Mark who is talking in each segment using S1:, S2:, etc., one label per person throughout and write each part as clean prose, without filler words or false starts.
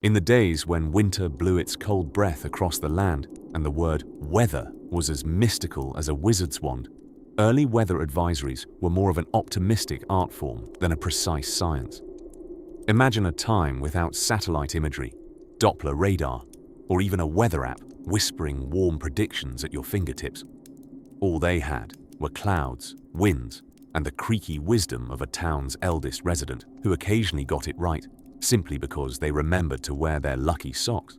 S1: In the days when winter blew its cold breath across the land and the word weather was as mystical as a wizard's wand, early weather advisories were more of an optimistic art form than a precise science. Imagine a time without satellite imagery, Doppler radar, or even a weather app whispering warm predictions at your fingertips. All they had were clouds, winds, and the creaky wisdom of a town's eldest resident who occasionally got it right, simply because they remembered to wear their lucky socks.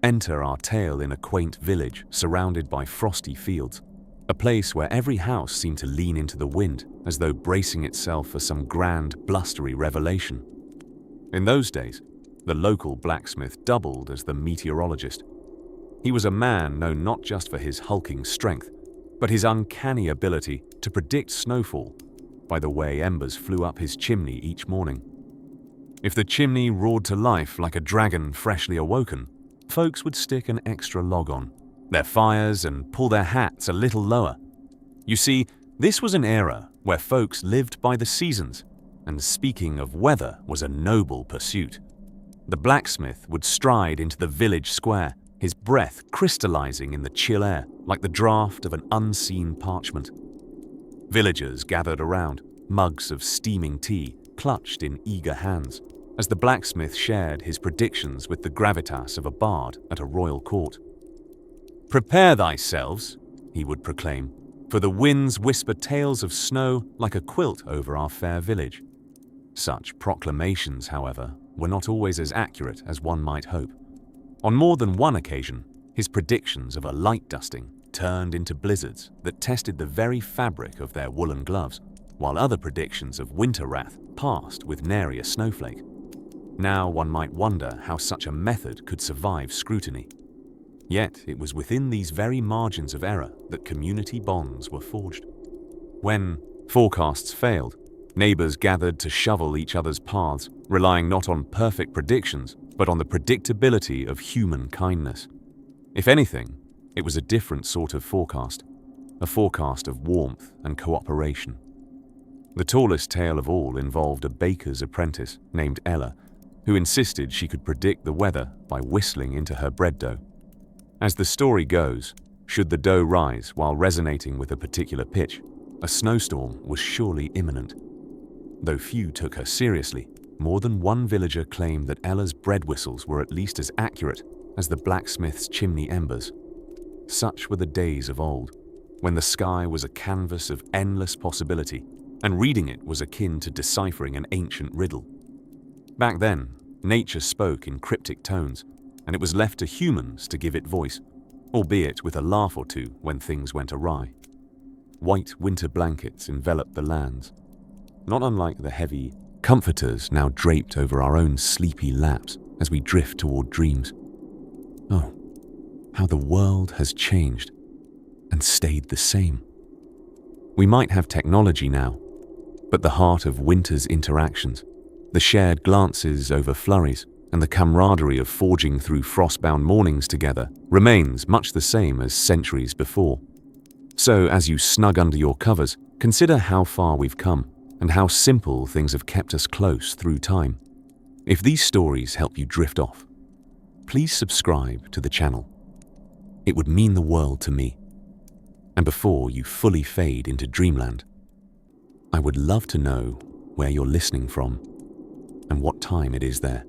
S1: Enter our tale in a quaint village surrounded by frosty fields, a place where every house seemed to lean into the wind as though bracing itself for some grand, blustery revelation. In those days, the local blacksmith doubled as the meteorologist. He was a man known not just for his hulking strength, but his uncanny ability to predict snowfall by the way embers flew up his chimney each morning. If the chimney roared to life like a dragon freshly awoken, folks would stick an extra log on their fires and pull their hats a little lower. You see, this was an era where folks lived by the seasons, and speaking of weather was a noble pursuit. The blacksmith would stride into the village square, his breath crystallizing in the chill air like the draft of an unseen parchment. Villagers gathered around, mugs of steaming tea clutched in eager hands, as the blacksmith shared his predictions with the gravitas of a bard at a royal court. "Prepare thyselves," he would proclaim, "for the winds whisper tales of snow like a quilt over our fair village." Such proclamations, however, were not always as accurate as one might hope. On more than one occasion, his predictions of a light dusting turned into blizzards that tested the very fabric of their woolen gloves, while other predictions of winter wrath passed with nary a snowflake. Now one might wonder how such a method could survive scrutiny. Yet it was within these very margins of error that community bonds were forged. When forecasts failed, neighbors gathered to shovel each other's paths, relying not on perfect predictions, but on the predictability of human kindness. If anything, it was a different sort of forecast, a forecast of warmth and cooperation. The tallest tale of all involved a baker's apprentice named Ella, who insisted she could predict the weather by whistling into her bread dough. As the story goes, should the dough rise while resonating with a particular pitch, a snowstorm was surely imminent. Though few took her seriously, more than one villager claimed that Ella's bread whistles were at least as accurate as the blacksmith's chimney embers. Such were the days of old, when the sky was a canvas of endless possibility, and reading it was akin to deciphering an ancient riddle. Back then, nature spoke in cryptic tones, and it was left to humans to give it voice, albeit with a laugh or two when things went awry. White winter blankets enveloped the lands, not unlike the heavy comforters now draped over our own sleepy laps as we drift toward dreams. Oh, how the world has changed and stayed the same. We might have technology now, but the heart of winter's interactions, the shared glances over flurries, and the camaraderie of forging through frostbound mornings together remains much the same as centuries before. So as you snug under your covers, consider how far we've come and how simple things have kept us close through time. If these stories help you drift off, please subscribe to the channel. It would mean the world to me. And before you fully fade into dreamland, I would love to know where you're listening from and what time it is there.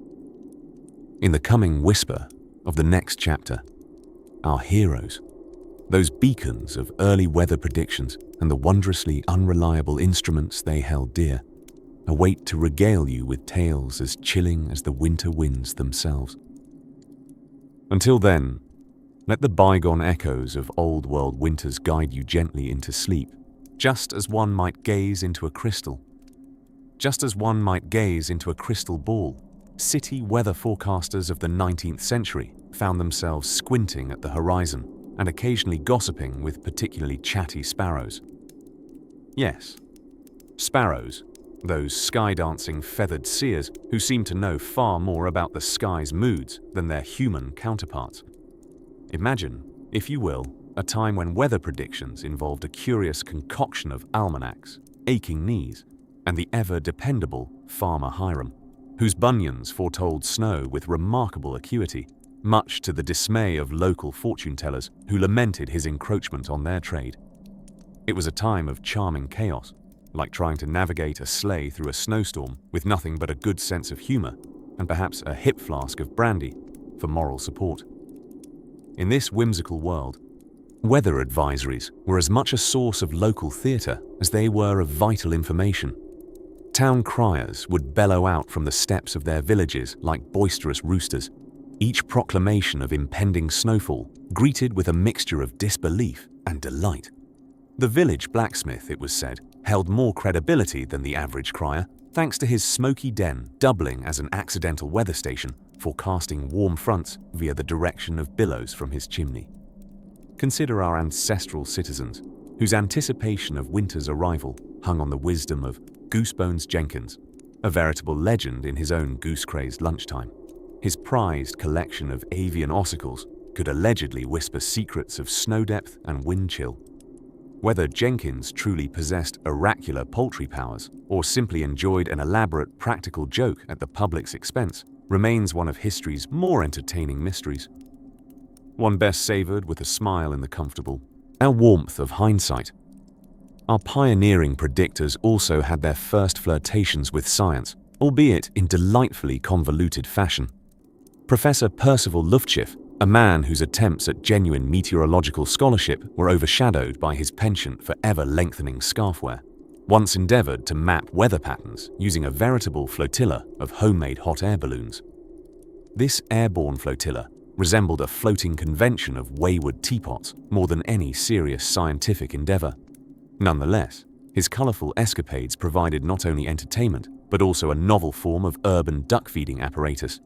S1: In the coming whisper of the next chapter, our heroes, those beacons of early weather predictions and the wondrously unreliable instruments they held dear, await to regale you with tales as chilling as the winter winds themselves. Until then, let the bygone echoes of old world winters guide you gently into sleep, just as one might gaze into a crystal. Just as one might gaze into a crystal ball, city weather forecasters of the 19th century found themselves squinting at the horizon and occasionally gossiping with particularly chatty sparrows. Yes, sparrows, those sky-dancing feathered seers who seem to know far more about the sky's moods than their human counterparts. Imagine, if you will, a time when weather predictions involved a curious concoction of almanacs, aching knees, and the ever-dependable Farmer Hiram. whose bunions foretold snow with remarkable acuity, much to the dismay of local fortune-tellers who lamented his encroachment on their trade. It was a time of charming chaos, like trying to navigate a sleigh through a snowstorm with nothing but a good sense of humor and perhaps a hip flask of brandy for moral support. In this whimsical world, weather advisories were as much a source of local theatre as they were of vital information. Town criers would bellow out from the steps of their villages like boisterous roosters, each proclamation of impending snowfall greeted with a mixture of disbelief and delight. The village blacksmith, it was said, held more credibility than the average crier, thanks to his smoky den doubling as an accidental weather station, forecasting warm fronts via the direction of billows from his chimney. Consider our ancestral citizens, whose anticipation of winter's arrival hung on the wisdom of Goosebones Jenkins, a veritable legend in his own goose-crazed lunchtime. His prized collection of avian ossicles could allegedly whisper secrets of snow depth and wind chill. Whether Jenkins truly possessed oracular poultry powers or simply enjoyed an elaborate practical joke at the public's expense remains one of history's more entertaining mysteries. One best savored with a smile in the comfortable, our warmth of hindsight. Our pioneering predictors also had their first flirtations with science, albeit in delightfully convoluted fashion. Professor Percival Luftschiff, a man whose attempts at genuine meteorological scholarship were overshadowed by his penchant for ever-lengthening scarf wear, once endeavored to map weather patterns using a veritable flotilla of homemade hot air balloons. This airborne flotilla resembled a floating convention of wayward teapots more than any serious scientific endeavor. Nonetheless, his colorful escapades provided not only entertainment, but also a novel form of urban duck-feeding apparatus,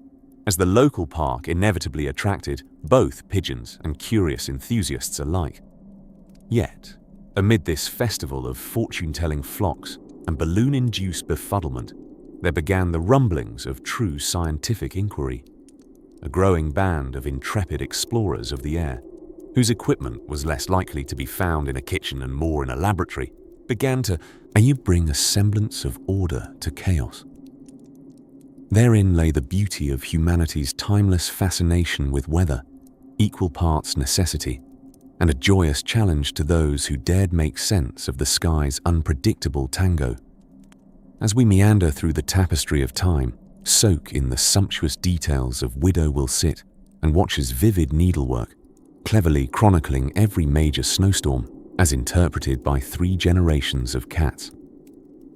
S1: as the local park inevitably attracted both pigeons and curious enthusiasts alike. Yet, amid this festival of fortune-telling flocks and balloon-induced befuddlement, there began the rumblings of true scientific inquiry. A growing band of intrepid explorers of the air, whose equipment was less likely to be found in a kitchen and more in a laboratory, began to bring a semblance of order to chaos. Therein lay the beauty of humanity's timeless fascination with weather, equal parts necessity, and a joyous challenge to those who dared make sense of the sky's unpredictable tango. As we meander through the tapestry of time, soak in the sumptuous details of Widow Will Sit, and watch his vivid needlework, cleverly chronicling every major snowstorm as interpreted by 3 generations of cats.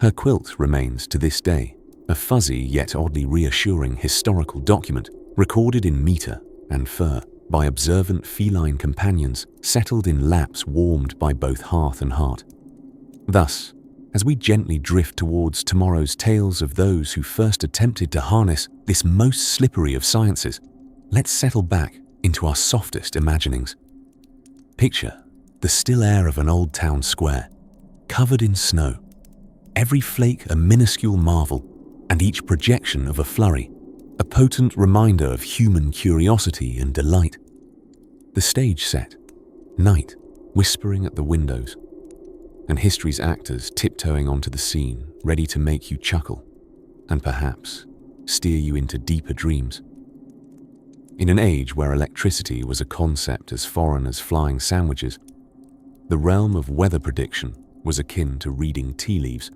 S1: Her quilt remains, to this day, a fuzzy yet oddly reassuring historical document recorded in meter and fur by observant feline companions settled in laps warmed by both hearth and heart. Thus, as we gently drift towards tomorrow's tales of those who first attempted to harness this most slippery of sciences, let's settle back into our softest imaginings. Picture the still air of an old town square, covered in snow, every flake a minuscule marvel, and each projection of a flurry, a potent reminder of human curiosity and delight. The stage set, night whispering at the windows, and history's actors tiptoeing onto the scene, ready to make you chuckle, and perhaps steer you into deeper dreams. In an age where electricity was a concept as foreign as flying sandwiches, the realm of weather prediction was akin to reading tea leaves,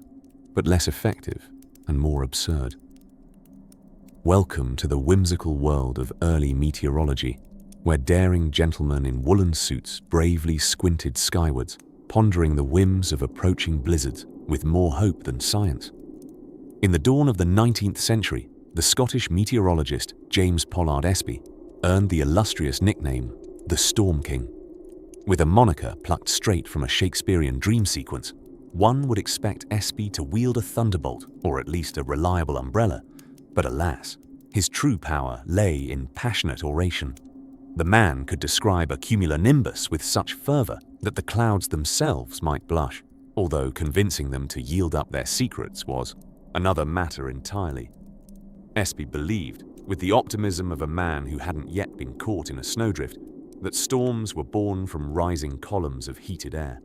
S1: but less effective and more absurd. Welcome to the whimsical world of early meteorology, where daring gentlemen in woolen suits bravely squinted skywards, pondering the whims of approaching blizzards with more hope than science. In the dawn of the 19th century, the Scottish meteorologist James Pollard Espy earned the illustrious nickname the Storm King. With a moniker plucked straight from a Shakespearean dream sequence, one would expect Espy to wield a thunderbolt, or at least a reliable umbrella, but alas, his true power lay in passionate oration. The man could describe a cumulonimbus with such fervor that the clouds themselves might blush, although convincing them to yield up their secrets was another matter entirely. Espy believed, with the optimism of a man who hadn't yet been caught in a snowdrift, that storms were born from rising columns of heated air.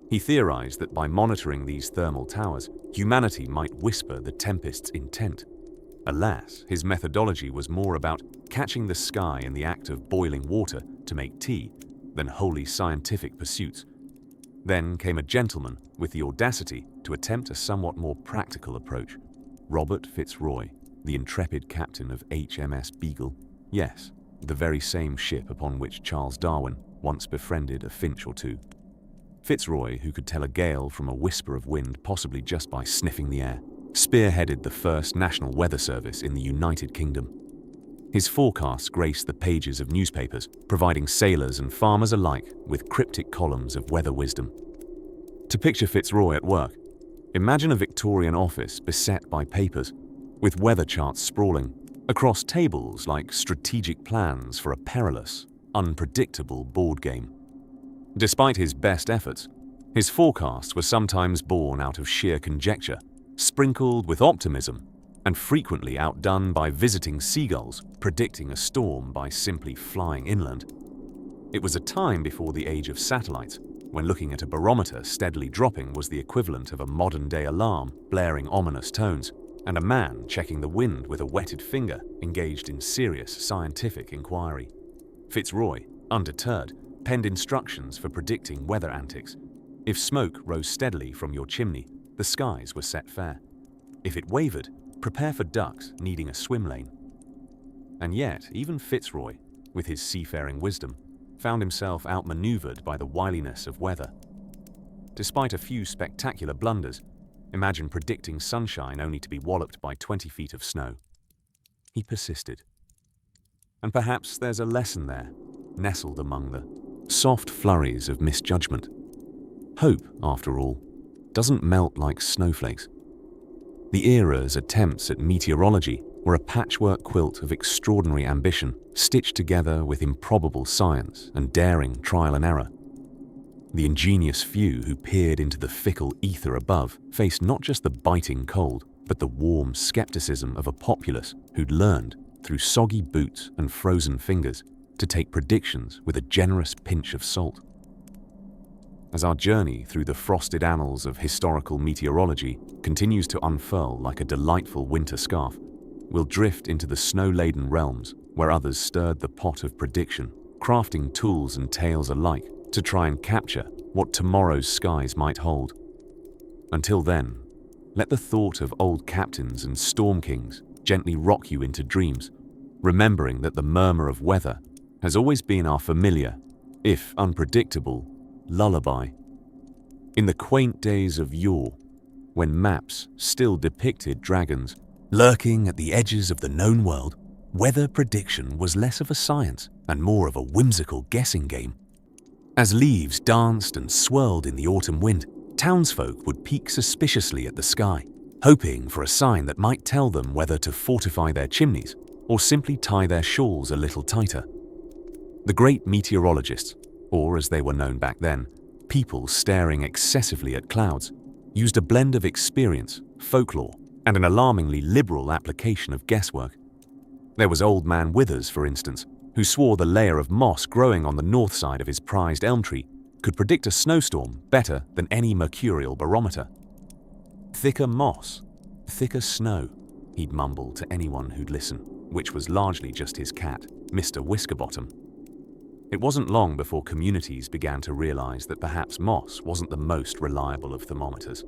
S1: He theorized that by monitoring these thermal towers, humanity might whisper the tempest's intent. Alas, his methodology was more about catching the sky in the act of boiling water to make tea than wholly scientific pursuits. Then came a gentleman with the audacity to attempt a somewhat more practical approach. Robert Fitzroy, the intrepid captain of HMS Beagle. Yes, the very same ship upon which Charles Darwin once befriended a finch or two. Fitzroy, who could tell a gale from a whisper of wind possibly just by sniffing the air, spearheaded the first National Weather Service in the United Kingdom. His forecasts graced the pages of newspapers, providing sailors and farmers alike with cryptic columns of weather wisdom. To picture Fitzroy at work, imagine a Victorian office beset by papers, with weather charts sprawling across tables like strategic plans for a perilous, unpredictable board game. Despite his best efforts, his forecasts were sometimes born out of sheer conjecture, sprinkled with optimism, and frequently outdone by visiting seagulls predicting a storm by simply flying inland. It was a time before the age of satellites, when looking at a barometer steadily dropping was the equivalent of a modern-day alarm blaring ominous tones, and a man checking the wind with a wetted finger engaged in serious scientific inquiry. Fitzroy, undeterred, penned instructions for predicting weather antics. If smoke rose steadily from your chimney, the skies were set fair. If it wavered, prepare for ducks needing a swim lane. And yet, even Fitzroy, with his seafaring wisdom, found himself outmaneuvered by the wiliness of weather. Despite a few spectacular blunders, imagine predicting sunshine only to be walloped by 20 feet of snow. He persisted. And perhaps there's a lesson there, nestled among the soft flurries of misjudgment. Hope, after all, doesn't melt like snowflakes. The era's attempts at meteorology were a patchwork quilt of extraordinary ambition, stitched together with improbable science and daring trial and error. The ingenious few who peered into the fickle ether above faced not just the biting cold, but the warm skepticism of a populace who'd learned, through soggy boots and frozen fingers, to take predictions with a generous pinch of salt. As our journey through the frosted annals of historical meteorology continues to unfurl like a delightful winter scarf, we'll drift into the snow-laden realms where others stirred the pot of prediction, crafting tools and tales alike to try and capture what tomorrow's skies might hold. Until then, let the thought of old captains and storm kings gently rock you into dreams, remembering that the murmur of weather has always been our familiar, if unpredictable, lullaby. In the quaint days of yore, when maps still depicted dragons lurking at the edges of the known world, weather prediction was less of a science and more of a whimsical guessing game. As leaves danced and swirled in the autumn wind, townsfolk would peek suspiciously at the sky, hoping for a sign that might tell them whether to fortify their chimneys or simply tie their shawls a little tighter. The great meteorologists, or as they were known back then, people staring excessively at clouds, used a blend of experience, folklore, and an alarmingly liberal application of guesswork. There was Old Man Withers, for instance, who swore the layer of moss growing on the north side of his prized elm tree could predict a snowstorm better than any mercurial barometer. Thicker moss, thicker snow, he'd mumble to anyone who'd listen, which was largely just his cat, Mr. Whiskerbottom. It wasn't long before communities began to realize that perhaps moss wasn't the most reliable of thermometers,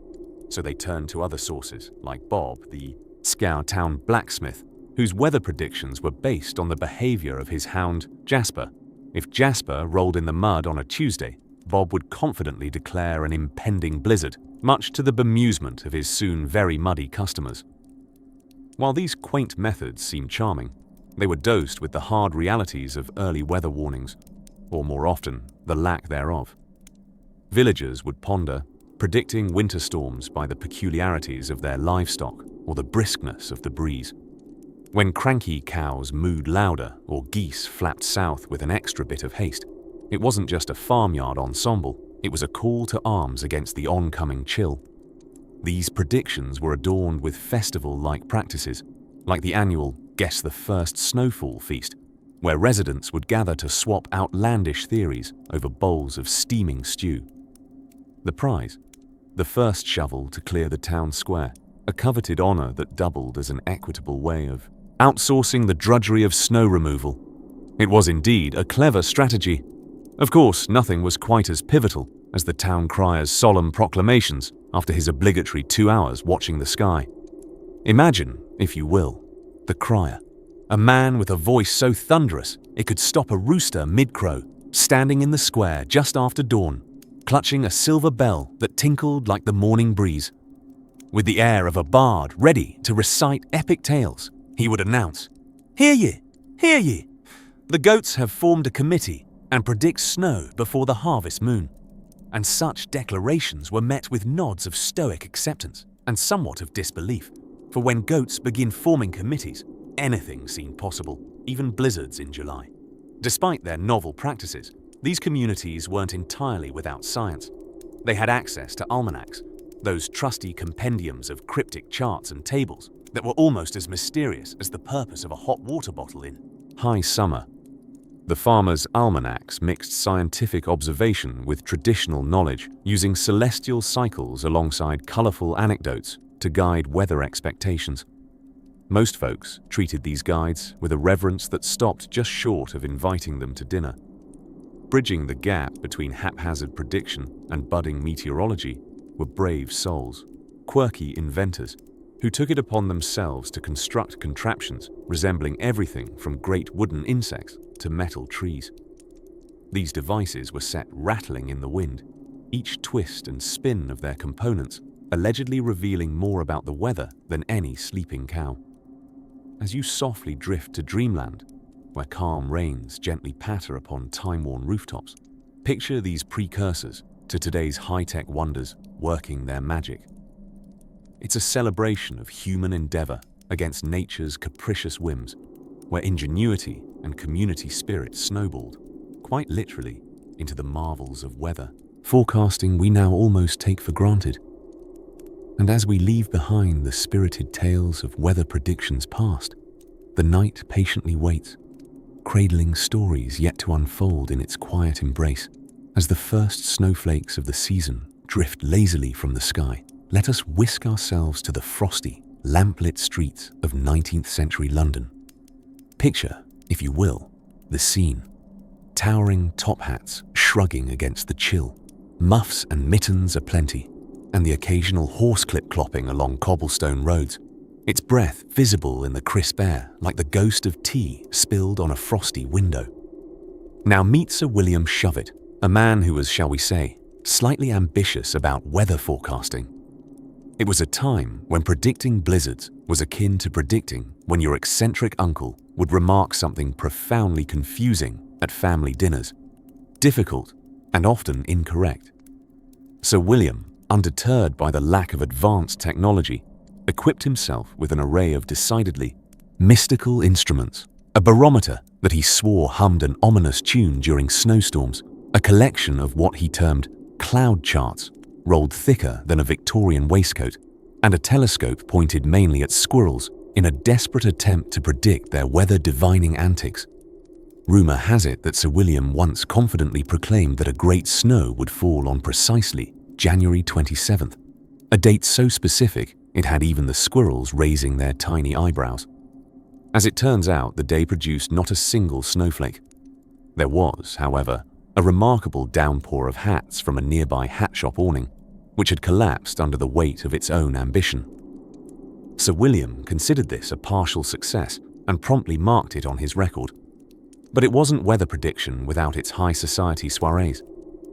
S1: so they turned to other sources like Bob, the Scow Town blacksmith, whose weather predictions were based on the behavior of his hound, Jasper. If Jasper rolled in the mud on a Tuesday, Bob would confidently declare an impending blizzard, much to the bemusement of his soon very muddy customers. While these quaint methods seemed charming, they were dosed with the hard realities of early weather warnings, or more often, the lack thereof. Villagers would ponder, predicting winter storms by the peculiarities of their livestock or the briskness of the breeze. When cranky cows mooed louder or geese flapped south with an extra bit of haste, it wasn't just a farmyard ensemble, it was a call to arms against the oncoming chill. These predictions were adorned with festival-like practices, like the annual Guess the First Snowfall feast, where residents would gather to swap outlandish theories over bowls of steaming stew. The prize? The first shovel to clear the town square, a coveted honor that doubled as an equitable way of outsourcing the drudgery of snow removal. It was indeed a clever strategy. Of course, nothing was quite as pivotal as the town crier's solemn proclamations after his obligatory 2 hours watching the sky. Imagine, if you will, the crier, a man with a voice so thunderous it could stop a rooster mid-crow, standing in the square just after dawn, clutching a silver bell that tinkled like the morning breeze. With the air of a bard ready to recite epic tales, he would announce, "Hear ye, hear ye! The goats have formed a committee and predict snow before the harvest moon." And such declarations were met with nods of stoic acceptance and somewhat of disbelief, for when goats begin forming committees, anything seemed possible, even blizzards in July. Despite their novel practices, these communities weren't entirely without science. They had access to almanacs, those trusty compendiums of cryptic charts and tables that were almost as mysterious as the purpose of a hot water bottle in high summer. The farmers' almanacs mixed scientific observation with traditional knowledge, using celestial cycles alongside colorful anecdotes to guide weather expectations. Most folks treated these guides with a reverence that stopped just short of inviting them to dinner. Bridging the gap between haphazard prediction and budding meteorology were brave souls, quirky inventors, who took it upon themselves to construct contraptions resembling everything from great wooden insects to metal trees. These devices were set rattling in the wind, each twist and spin of their components allegedly revealing more about the weather than any sleeping cow. As you softly drift to dreamland, where calm rains gently patter upon time-worn rooftops, picture these precursors to today's high-tech wonders working their magic. It's a celebration of human endeavor against nature's capricious whims, where ingenuity and community spirit snowballed, quite literally, into the marvels of weather, forecasting we now almost take for granted. And as we leave behind the spirited tales of weather predictions past, the night patiently waits, cradling stories yet to unfold in its quiet embrace. As the first snowflakes of the season drift lazily from the sky, let us whisk ourselves to the frosty, lamplit streets of 19th century London. Picture, if you will, the scene. Towering top hats shrugging against the chill, muffs and mittens aplenty, and the occasional horse clip-clopping along cobblestone roads, its breath visible in the crisp air like the ghost of tea spilled on a frosty window. Now meet Sir William Shovett, a man who was, shall we say, slightly ambitious about weather forecasting. It was a time when predicting blizzards was akin to predicting when your eccentric uncle would remark something profoundly confusing at family dinners, difficult and often incorrect. Sir William, undeterred by the lack of advanced technology, equipped himself with an array of decidedly mystical instruments, a barometer that he swore hummed an ominous tune during snowstorms, a collection of what he termed cloud charts, rolled thicker than a Victorian waistcoat, and a telescope pointed mainly at squirrels in a desperate attempt to predict their weather-divining antics. Rumour has it that Sir William once confidently proclaimed that a great snow would fall on precisely January 27th, a date so specific it had even the squirrels raising their tiny eyebrows. As it turns out, the day produced not a single snowflake. There was, however, a remarkable downpour of hats from a nearby hat shop awning, which had collapsed under the weight of its own ambition. Sir William considered this a partial success and promptly marked it on his record. But it wasn't weather prediction without its high society soirees.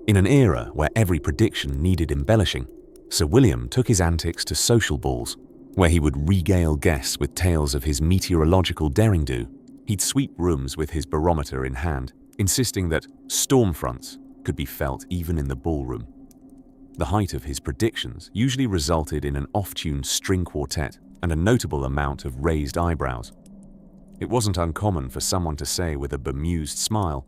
S1: In an era where every prediction needed embellishing, Sir William took his antics to social balls, where he would regale guests with tales of his meteorological derring-do. He'd sweep rooms with his barometer in hand, insisting that storm fronts could be felt even in the ballroom. The height of his predictions usually resulted in an off-tuned string quartet and a notable amount of raised eyebrows. It wasn't uncommon for someone to say with a bemused smile,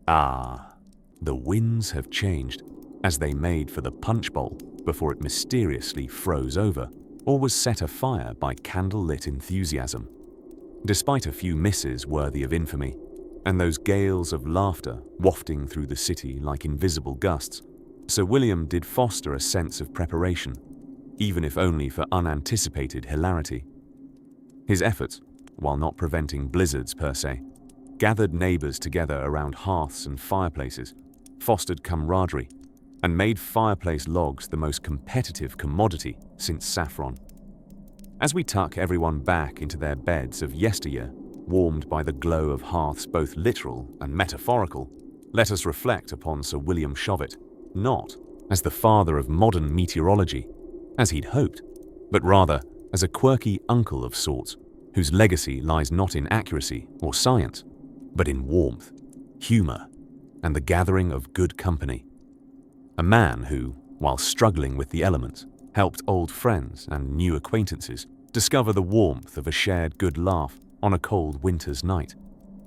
S1: "Ah, the winds have changed," as they made for the punch bowl before it mysteriously froze over or was set afire by candle-lit enthusiasm. Despite a few misses worthy of infamy, and those gales of laughter wafting through the city like invisible gusts, Sir William did foster a sense of preparation. even if only for unanticipated hilarity. His efforts, while not preventing blizzards per se, gathered neighbors together around hearths and fireplaces, fostered camaraderie, and made fireplace logs the most competitive commodity since saffron. As we tuck everyone back into their beds of yesteryear, warmed by the glow of hearths both literal and metaphorical, let us reflect upon Sir William Shovett, not as the father of modern meteorology, as he'd hoped, but rather as a quirky uncle of sorts, whose legacy lies not in accuracy or science, but in warmth, humor, and the gathering of good company. A man who, while struggling with the elements, helped old friends and new acquaintances discover the warmth of a shared good laugh on a cold winter's night.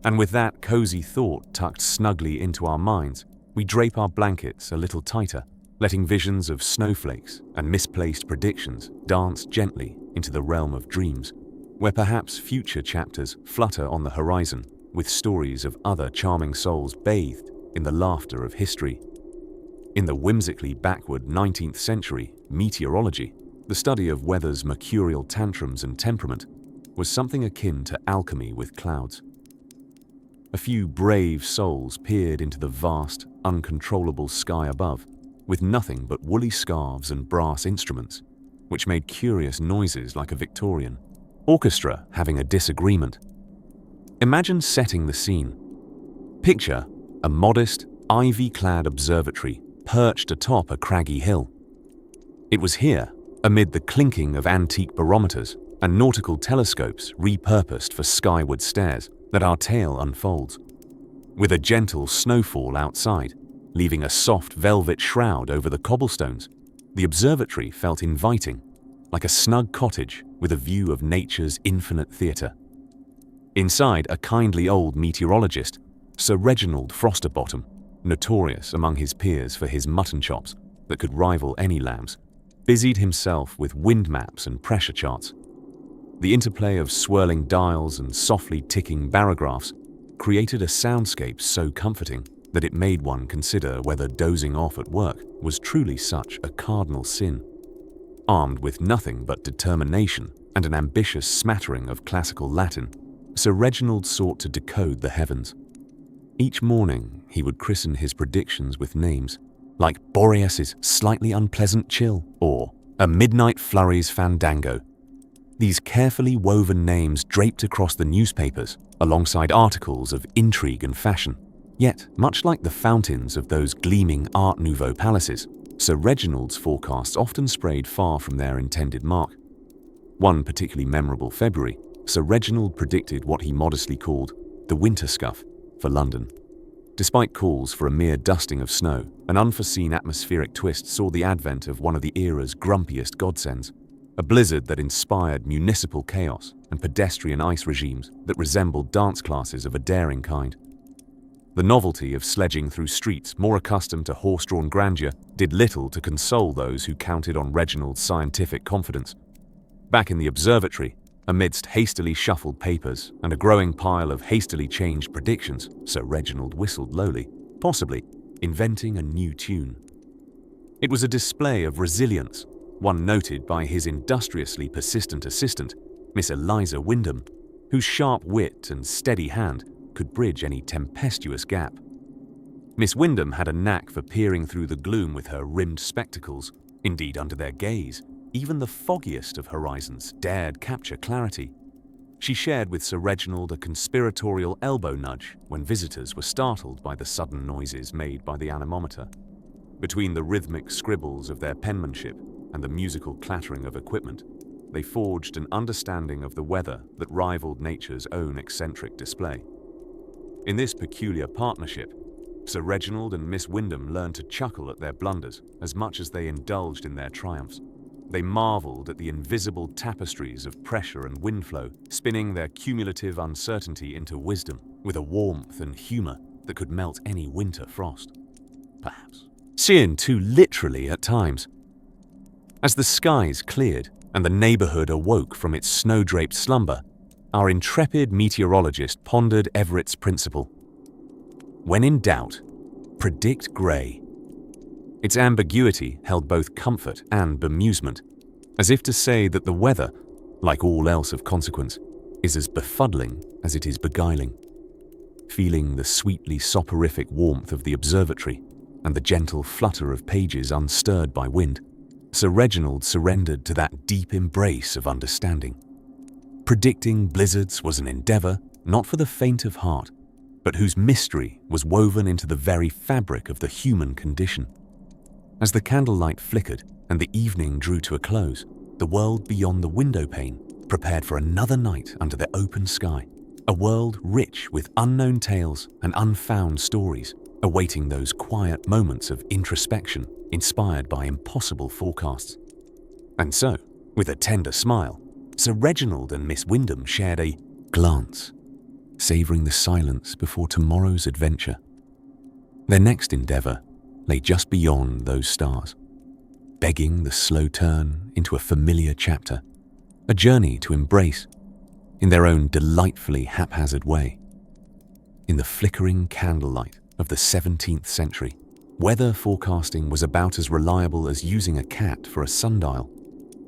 S1: And with that cozy thought tucked snugly into our minds, we drape our blankets a little tighter, letting visions of snowflakes and misplaced predictions dance gently into the realm of dreams, where perhaps future chapters flutter on the horizon with stories of other charming souls bathed in the laughter of history. In the whimsically backward 19th century, meteorology, the study of weather's mercurial tantrums and temperament, was something akin to alchemy with clouds. A few brave souls peered into the vast, uncontrollable sky above, with nothing but woolly scarves and brass instruments, which made curious noises like a Victorian orchestra having a disagreement. Imagine setting the scene. Picture a modest, ivy-clad observatory perched atop a craggy hill. It was here, amid the clinking of antique barometers and nautical telescopes repurposed for skyward stares, that our tale unfolds. With a gentle snowfall outside, leaving a soft velvet shroud over the cobblestones, the observatory felt inviting, like a snug cottage with a view of nature's infinite theatre. Inside, a kindly old meteorologist, Sir Reginald Frosterbottom, notorious among his peers for his mutton chops that could rival any lamb's, busied himself with wind maps and pressure charts. The interplay of swirling dials and softly ticking barographs created a soundscape so comforting that it made one consider whether dozing off at work was truly such a cardinal sin. Armed with nothing but determination and an ambitious smattering of classical Latin, Sir Reginald sought to decode the heavens. Each morning, he would christen his predictions with names like Boreas's slightly unpleasant chill or a midnight flurry's fandango. These carefully woven names draped across the newspapers alongside articles of intrigue and fashion. Yet, much like the fountains of those gleaming Art Nouveau palaces, Sir Reginald's forecasts often strayed far from their intended mark. One particularly memorable February, Sir Reginald predicted what he modestly called the winter scuff for London. Despite calls for a mere dusting of snow, an unforeseen atmospheric twist saw the advent of one of the era's grumpiest godsends, a blizzard that inspired municipal chaos and pedestrian ice regimes that resembled dance classes of a daring kind. The novelty of sledging through streets more accustomed to horse-drawn grandeur did little to console those who counted on Reginald's scientific confidence. Back in the observatory, amidst hastily shuffled papers and a growing pile of hastily changed predictions, Sir Reginald whistled lowly, possibly inventing a new tune. It was a display of resilience, one noted by his industriously persistent assistant, Miss Eliza Wyndham, whose sharp wit and steady hand could bridge any tempestuous gap. Miss Wyndham had a knack for peering through the gloom with her rimmed spectacles. Indeed, under their gaze, even the foggiest of horizons dared capture clarity. She shared with Sir Reginald a conspiratorial elbow nudge when visitors were startled by the sudden noises made by the anemometer. Between the rhythmic scribbles of their penmanship and the musical clattering of equipment, they forged an understanding of the weather that rivaled nature's own eccentric display. In this peculiar partnership, Sir Reginald and Miss Wyndham learned to chuckle at their blunders as much as they indulged in their triumphs. They marveled at the invisible tapestries of pressure and wind flow, spinning their cumulative uncertainty into wisdom with a warmth and humor that could melt any winter frost. Perhaps seen too literally at times. As the skies cleared and the neighborhood awoke from its snow-draped slumber, our intrepid meteorologist pondered Everett's principle. When in doubt, predict grey. Its ambiguity held both comfort and bemusement. as if to say that the weather, like all else of consequence, is as befuddling as it is beguiling. Feeling the sweetly soporific warmth of the observatory and the gentle flutter of pages unstirred by wind, Sir Reginald surrendered to that deep embrace of understanding. Predicting blizzards was an endeavour not for the faint of heart, but whose mystery was woven into the very fabric of the human condition. As the candlelight flickered and the evening drew to a close, the world beyond the window pane prepared for another night under the open sky, a world rich with unknown tales and unfound stories, awaiting those quiet moments of introspection inspired by impossible forecasts. And so, with a tender smile, Sir Reginald and Miss Wyndham shared a glance, savouring the silence before tomorrow's adventure. Their next endeavour lay just beyond those stars, begging the slow turn into a familiar chapter, a journey to embrace in their own delightfully haphazard way. In the flickering candlelight of the 17th century, weather forecasting was about as reliable as using a cat for a sundial.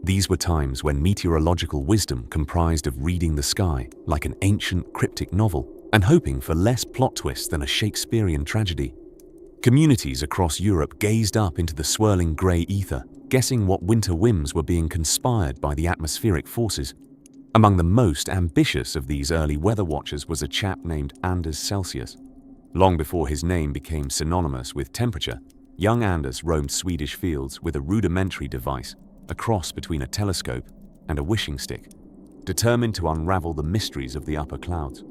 S1: These were times when meteorological wisdom comprised of reading the sky like an ancient cryptic novel and hoping for less plot twists than a Shakespearean tragedy. Communities across Europe gazed up into the swirling grey ether, guessing what winter whims were being conspired by the atmospheric forces. Among the most ambitious of these early weather watchers was a chap named Anders Celsius. Long before his name became synonymous with temperature, young Anders roamed Swedish fields with a rudimentary device, a cross between a telescope and a wishing stick, determined to unravel the mysteries of the upper clouds.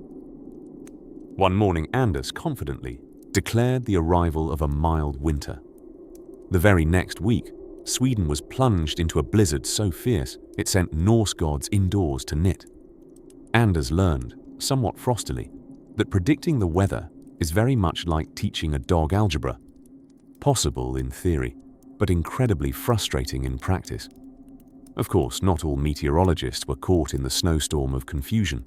S1: One morning, Anders confidently declared the arrival of a mild winter. The very next week, Sweden was plunged into a blizzard so fierce it sent Norse gods indoors to knit. Anders learned, somewhat frostily, that predicting the weather is very much like teaching a dog algebra. Possible in theory, but incredibly frustrating in practice. Of course, not all meteorologists were caught in the snowstorm of confusion.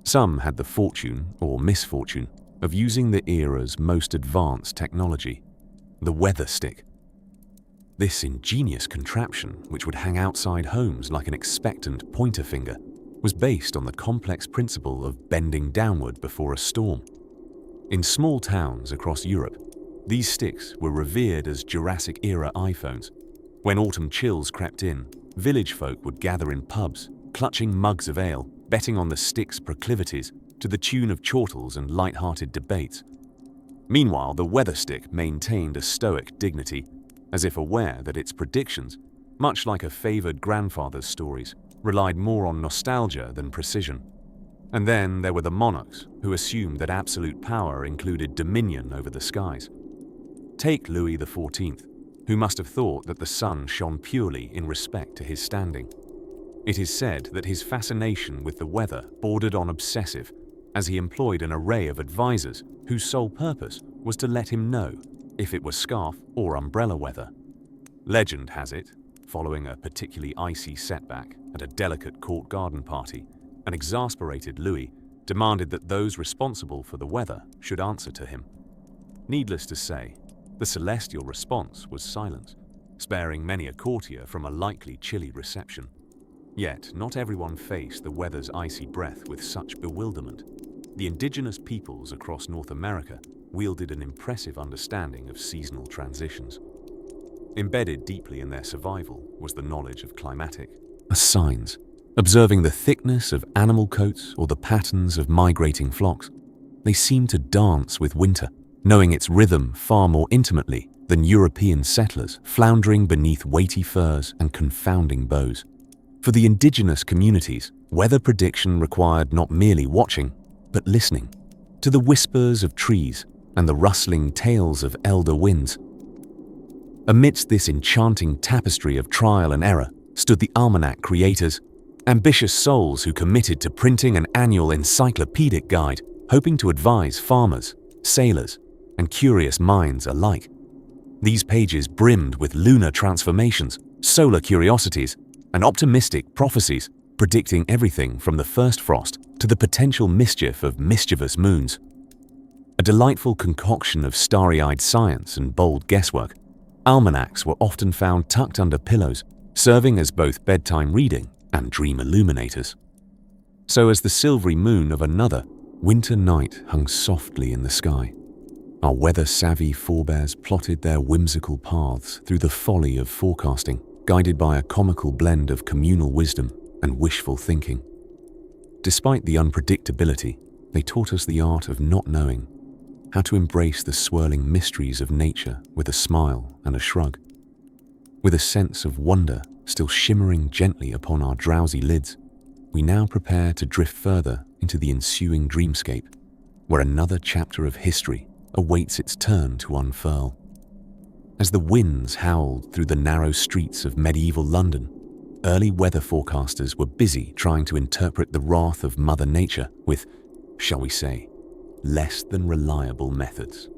S1: Some had the fortune, or misfortune, of using the era's most advanced technology, the weather stick. This ingenious contraption, which would hang outside homes like an expectant pointer finger, was based on the complex principle of bending downward before a storm. In small towns across Europe, these sticks were revered as Jurassic-era iPhones. When autumn chills crept in, village folk would gather in pubs, clutching mugs of ale, betting on the stick's proclivities to the tune of chortles and light-hearted debates. Meanwhile, the weather stick maintained a stoic dignity, as if aware that its predictions, much like a favoured grandfather's stories, relied more on nostalgia than precision. And then there were the monarchs, who assumed that absolute power included dominion over the skies. Take Louis XIV, who must have thought that the sun shone purely in respect to his standing. It is said that his fascination with the weather bordered on obsessive, as he employed an array of advisors whose sole purpose was to let him know if it was scarf or umbrella weather. Legend has it, following a particularly icy setback at a delicate court garden party, an exasperated Louis demanded that those responsible for the weather should answer to him. Needless to say, the celestial response was silence, sparing many a courtier from a likely chilly reception. Yet, not everyone faced the weather's icy breath with such bewilderment. The indigenous peoples across North America wielded an impressive understanding of seasonal transitions. Embedded deeply in their survival was the knowledge of climatic signs, observing the thickness of animal coats or the patterns of migrating flocks. They seemed to dance with winter, knowing its rhythm far more intimately than European settlers floundering beneath weighty furs and confounding bows. For the indigenous communities, weather prediction required not merely watching, but listening to the whispers of trees and the rustling tales of elder winds. Amidst this enchanting tapestry of trial and error stood the almanac creators, ambitious souls who committed to printing an annual encyclopedic guide, hoping to advise farmers, sailors, and curious minds alike. These pages brimmed with lunar transformations, solar curiosities, and optimistic prophecies, predicting everything from the first frost to the potential mischief of mischievous moons. A delightful concoction of starry-eyed science and bold guesswork, almanacs were often found tucked under pillows, serving as both bedtime reading and dream illuminators. So as the silvery moon of another winter night hung softly in the sky, our weather-savvy forebears plotted their whimsical paths through the folly of forecasting, guided by a comical blend of communal wisdom and wishful thinking. Despite the unpredictability, they taught us the art of not knowing, how to embrace the swirling mysteries of nature with a smile and a shrug. With a sense of wonder still shimmering gently upon our drowsy lids, we now prepare to drift further into the ensuing dreamscape, where another chapter of history awaits its turn to unfurl. As the winds howled through the narrow streets of medieval London, early weather forecasters were busy trying to interpret the wrath of Mother Nature with, shall we say, less than reliable methods.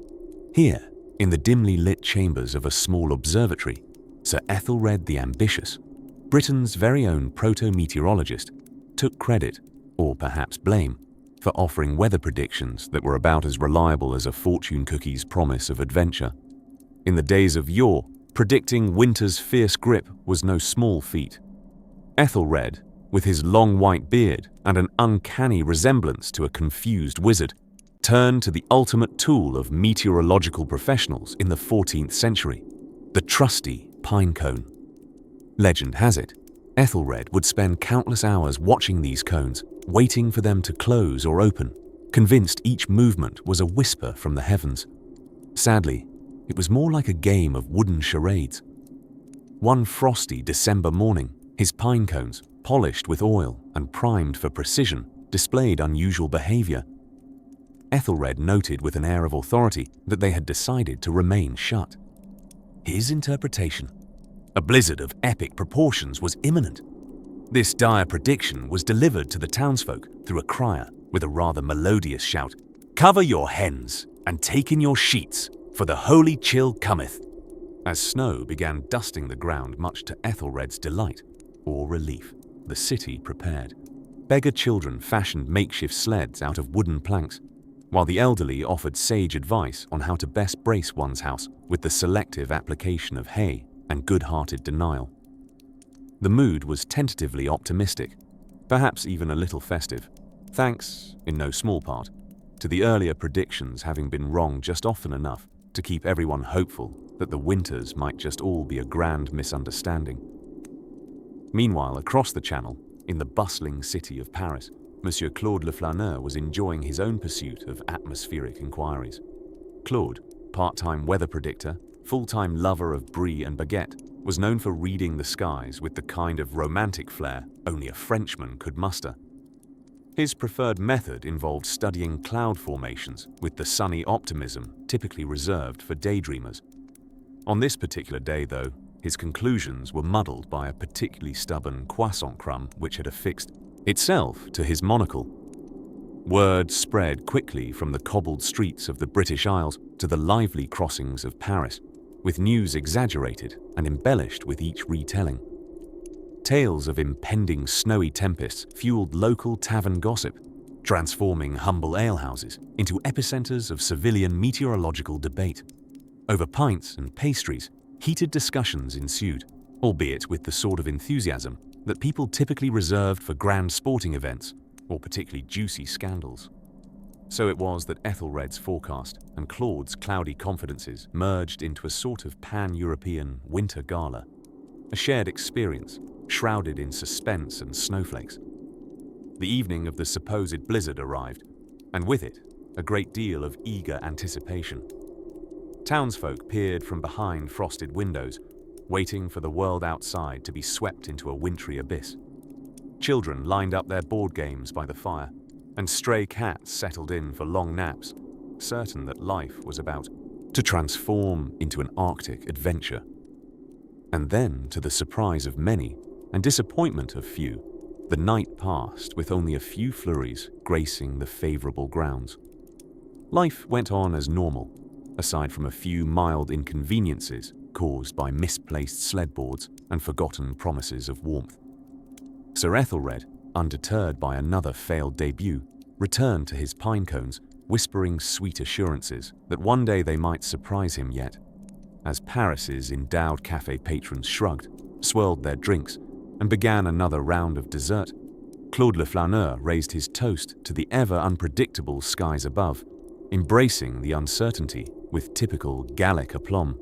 S1: Here, in the dimly lit chambers of a small observatory, Sir Ethelred the Ambitious, Britain's very own proto-meteorologist, took credit, or perhaps blame, for offering weather predictions that were about as reliable as a fortune cookie's promise of adventure. In the days of yore, predicting winter's fierce grip was no small feat. Ethelred, with his long white beard and an uncanny resemblance to a confused wizard, turned to the ultimate tool of meteorological professionals in the 14th century, the trusty pine cone. Legend has it, Ethelred would spend countless hours watching these cones, waiting for them to close or open, convinced each movement was a whisper from the heavens. Sadly, it was more like a game of wooden charades. One frosty December morning, his pine cones, polished with oil and primed for precision, displayed unusual behavior. Ethelred noted with an air of authority that they had decided to remain shut. His interpretation: a blizzard of epic proportions was imminent. This dire prediction was delivered to the townsfolk through a crier with a rather melodious shout: "Cover your hens and take in your sheets, for the holy chill cometh," as snow began dusting the ground, much to Ethelred's delight or relief. The city prepared. Beggar children fashioned makeshift sleds out of wooden planks, while the elderly offered sage advice on how to best brace one's house with the selective application of hay and good-hearted denial. The mood was tentatively optimistic, perhaps even a little festive, thanks, in no small part, to the earlier predictions having been wrong just often enough to keep everyone hopeful that the winters might just all be a grand misunderstanding. Meanwhile, across the Channel, in the bustling city of Paris, Monsieur Claude Le Flaneur was enjoying his own pursuit of atmospheric inquiries. Claude, part-time weather predictor, full-time lover of brie and baguette, was known for reading the skies with the kind of romantic flair only a Frenchman could muster. His preferred method involved studying cloud formations with the sunny optimism typically reserved for daydreamers. On this particular day, though, his conclusions were muddled by a particularly stubborn croissant crumb which had affixed itself to his monocle. Word spread quickly from the cobbled streets of the British Isles to the lively crossings of Paris, with news exaggerated and embellished with each retelling. Tales of impending snowy tempests fueled local tavern gossip, transforming humble alehouses into epicenters of civilian meteorological debate. Over pints and pastries, heated discussions ensued, albeit with the sort of enthusiasm that people typically reserved for grand sporting events or particularly juicy scandals. So it was that Ethelred's forecast and Claude's cloudy confidences merged into a sort of pan-European winter gala, a shared experience shrouded in suspense and snowflakes. The evening of the supposed blizzard arrived, and with it, a great deal of eager anticipation. Townsfolk peered from behind frosted windows, waiting for the world outside to be swept into a wintry abyss. Children lined up their board games by the fire, and stray cats settled in for long naps, certain that life was about to transform into an Arctic adventure. And then, to the surprise of many and disappointment of few, the night passed with only a few flurries gracing the favorable grounds. Life went on as normal, aside from a few mild inconveniences caused by misplaced sledboards and forgotten promises of warmth. Sir Ethelred, undeterred by another failed debut, returned to his pine cones, whispering sweet assurances that one day they might surprise him yet. As Paris's endowed cafe patrons shrugged, swirled their drinks, and began another round of dessert, Claude Le Flaneur raised his toast to the ever-unpredictable skies above, embracing the uncertainty with typical Gallic aplomb.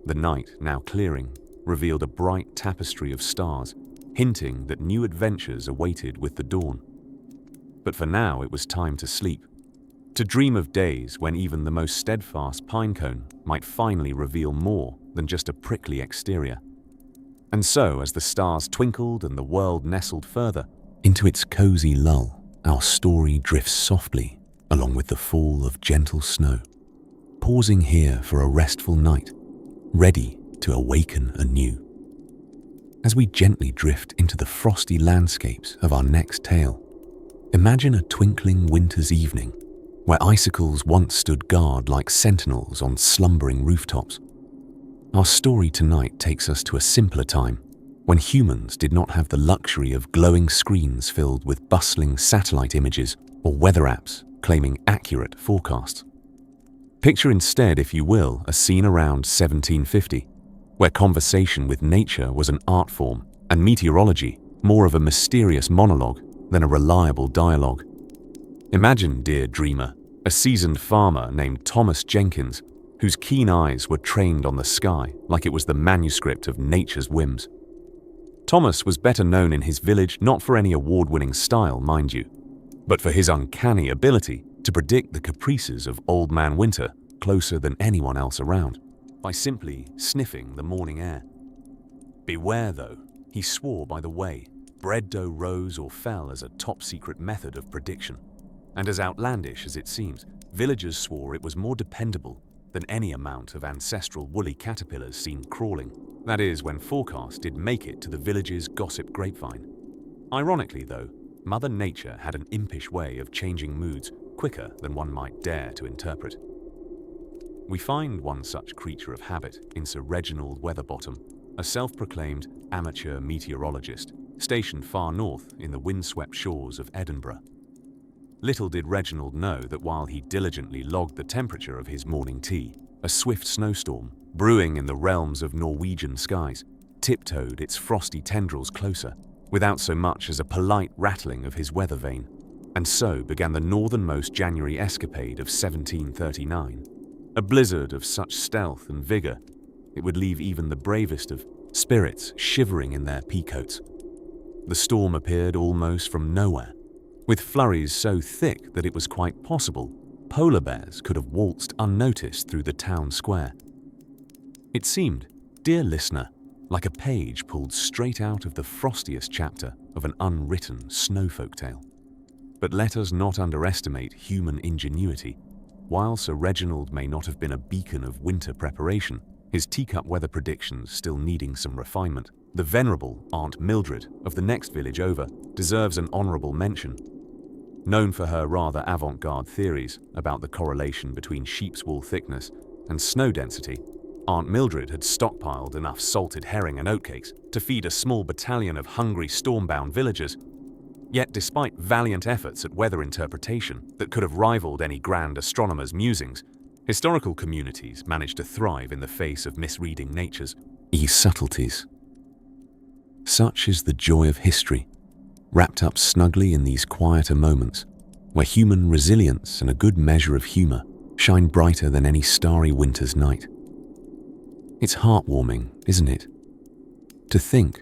S1: The night, now clearing, revealed a bright tapestry of stars, hinting that new adventures awaited with the dawn. But for now it was time to sleep, to dream of days when even the most steadfast pinecone might finally reveal more than just a prickly exterior. And so, as the stars twinkled and the world nestled further into its cozy lull, our story drifts softly along with the fall of gentle snow, pausing here for a restful night, ready to awaken anew. As we gently drift into the frosty landscapes of our next tale, imagine a twinkling winter's evening where icicles once stood guard like sentinels on slumbering rooftops. Our story tonight takes us to a simpler time when humans did not have the luxury of glowing screens filled with bustling satellite images or weather apps claiming accurate forecasts. Picture instead, if you will, a scene around 1750, where conversation with nature was an art form and meteorology more of a mysterious monologue than a reliable dialogue. Imagine, dear dreamer, a seasoned farmer named Thomas Jenkins, whose keen eyes were trained on the sky like it was the manuscript of nature's whims. Thomas was better known in his village not for any award-winning style, mind you, but for his uncanny ability to predict the caprices of Old Man Winter closer than anyone else around, by simply sniffing the morning air. Beware, though, he swore by the way, bread dough rose or fell as a top-secret method of prediction. And as outlandish as it seems, villagers swore it was more dependable than any amount of ancestral woolly caterpillars seen crawling. That is, when forecasts did make it to the village's gossip grapevine. Ironically, though, Mother Nature had an impish way of changing moods quicker than one might dare to interpret. We find one such creature of habit in Sir Reginald Weatherbottom, a self-proclaimed amateur meteorologist stationed far north in the windswept shores of Edinburgh. Little did Reginald know that while he diligently logged the temperature of his morning tea, a swift snowstorm, brewing in the realms of Norwegian skies, tiptoed its frosty tendrils closer, without so much as a polite rattling of his weather vane. And so began the northernmost January escapade of 1739, a blizzard of such stealth and vigor it would leave even the bravest of spirits shivering in their peacoats. The storm appeared almost from nowhere, with flurries so thick that it was quite possible polar bears could have waltzed unnoticed through the town square. It seemed, dear listener, like a page pulled straight out of the frostiest chapter of an unwritten snowfolk tale. But let us not underestimate human ingenuity. While Sir Reginald may not have been a beacon of winter preparation, his teacup weather predictions still needing some refinement, the venerable Aunt Mildred of the next village over deserves an honourable mention. Known for her rather avant-garde theories about the correlation between sheep's wool thickness and snow density, Aunt Mildred had stockpiled enough salted herring and oatcakes to feed a small battalion of hungry storm-bound villagers. Yet despite valiant efforts at weather interpretation that could have rivaled any grand astronomer's musings, historical communities managed to thrive in the face of misreading nature's subtleties. Such is the joy of history, wrapped up snugly in these quieter moments, where human resilience and a good measure of humour shine brighter than any starry winter's night. It's heartwarming, isn't it? To think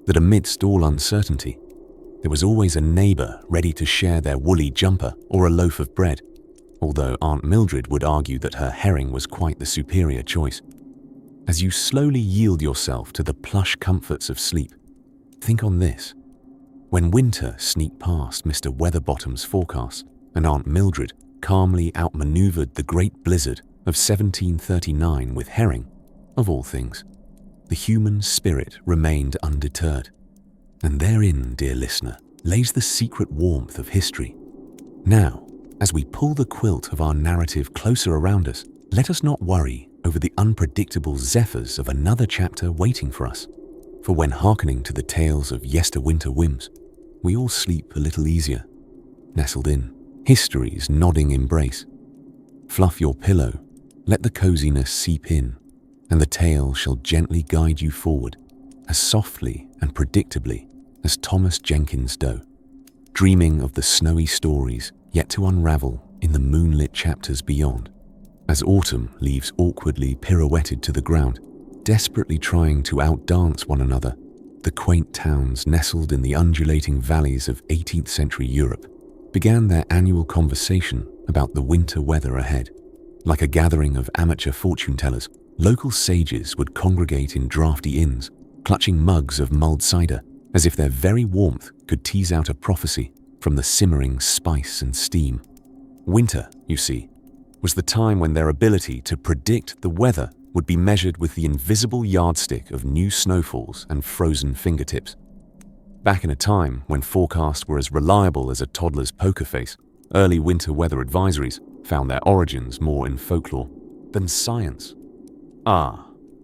S1: that amidst all uncertainty, there was always a neighbour ready to share their woolly jumper or a loaf of bread, although Aunt Mildred would argue that her herring was quite the superior choice. As you slowly yield yourself to the plush comforts of sleep, think on this. When winter sneaked past Mr. Weatherbottom's forecasts and Aunt Mildred calmly outmanoeuvred the great blizzard of 1739 with herring, of all things, the human spirit remained undeterred. And therein, dear listener, lays the secret warmth of history. Now, as we pull the quilt of our narrative closer around us, let us not worry over the unpredictable zephyrs of another chapter waiting for us. For when hearkening to the tales of yesterwinter whims, we all sleep a little easier, nestled in history's nodding embrace. Fluff your pillow, let the coziness seep in, and the tale shall gently guide you forward as softly and predictably as Thomas Jenkins' Doe, dreaming of the snowy stories yet to unravel in the moonlit chapters beyond. As autumn leaves awkwardly pirouetted to the ground, desperately trying to outdance one another, the quaint towns nestled in the undulating valleys of 18th century Europe began their annual conversation about the winter weather ahead. Like a gathering of amateur fortune-tellers, local sages would congregate in draughty inns, clutching mugs of mulled cider, as if their very warmth could tease out a prophecy from the simmering spice and steam. Winter, you see, was the time when their ability to predict the weather would be measured with the invisible yardstick of new snowfalls and frozen fingertips. Back in a time when forecasts were as reliable as a toddler's poker face, early winter weather advisories found their origins more in folklore than science.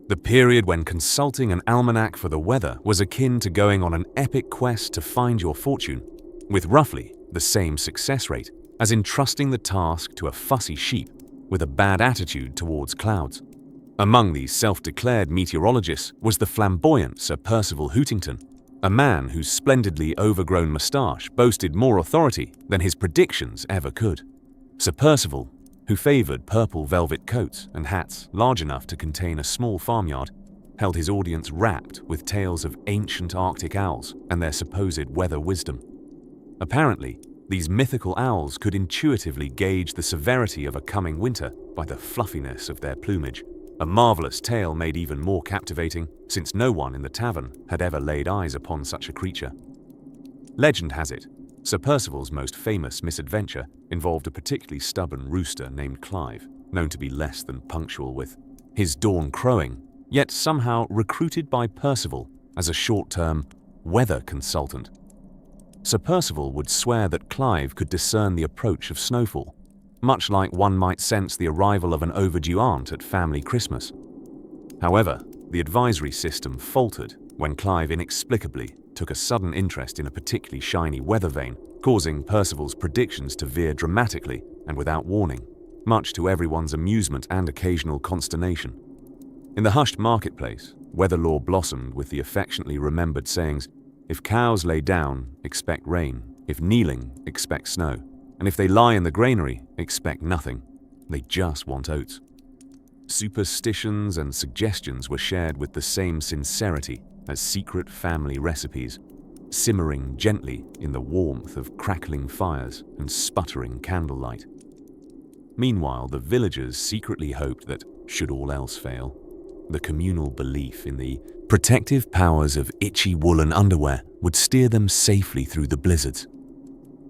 S1: The period when consulting an almanac for the weather was akin to going on an epic quest to find your fortune, with roughly the same success rate as entrusting the task to a fussy sheep with a bad attitude towards clouds. Among these self-declared meteorologists was the flamboyant Sir Percival Hootington, a man whose splendidly overgrown moustache boasted more authority than his predictions ever could. Sir Percival, who favoured purple velvet coats and hats large enough to contain a small farmyard, held his audience rapt with tales of ancient Arctic owls and their supposed weather wisdom. Apparently, these mythical owls could intuitively gauge the severity of a coming winter by the fluffiness of their plumage, a marvellous tale made even more captivating since no one in the tavern had ever laid eyes upon such a creature. Legend has it, Sir Percival's most famous misadventure involved a particularly stubborn rooster named Clive, known to be less than punctual with his dawn crowing, yet somehow recruited by Percival as a short-term weather consultant. Sir Percival would swear that Clive could discern the approach of snowfall, much like one might sense the arrival of an overdue aunt at family Christmas. However, the advisory system faltered when Clive inexplicably took a sudden interest in a particularly shiny weather vane, causing Percival's predictions to veer dramatically and without warning, much to everyone's amusement and occasional consternation. In the hushed marketplace, weather lore blossomed with the affectionately remembered sayings, "If cows lay down, expect rain. If kneeling, expect snow. And if they lie in the granary, expect nothing. They just want oats." Superstitions and suggestions were shared with the same sincerity as secret family recipes, simmering gently in the warmth of crackling fires and sputtering candlelight. Meanwhile, the villagers secretly hoped that, should all else fail, the communal belief in the protective powers of itchy woolen underwear would steer them safely through the blizzards.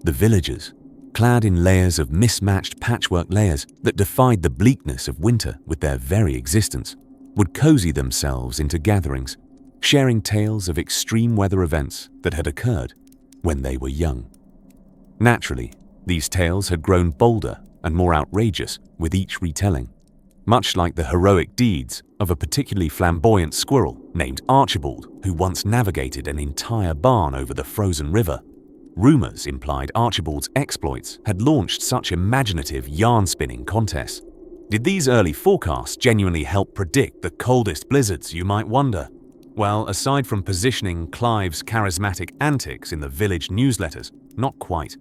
S1: The villagers, clad in layers of mismatched patchwork layers that defied the bleakness of winter with their very existence, would cozy themselves into gatherings, sharing tales of extreme weather events that had occurred when they were young. Naturally, these tales had grown bolder and more outrageous with each retelling, much like the heroic deeds of a particularly flamboyant squirrel named Archibald, who once navigated an entire barn over the frozen river. Rumours implied Archibald's exploits had launched such imaginative yarn-spinning contests. Did these early forecasts genuinely help predict the coldest blizzards, you might wonder? Well, aside from positioning Clive's charismatic antics in the village newsletters, not quite.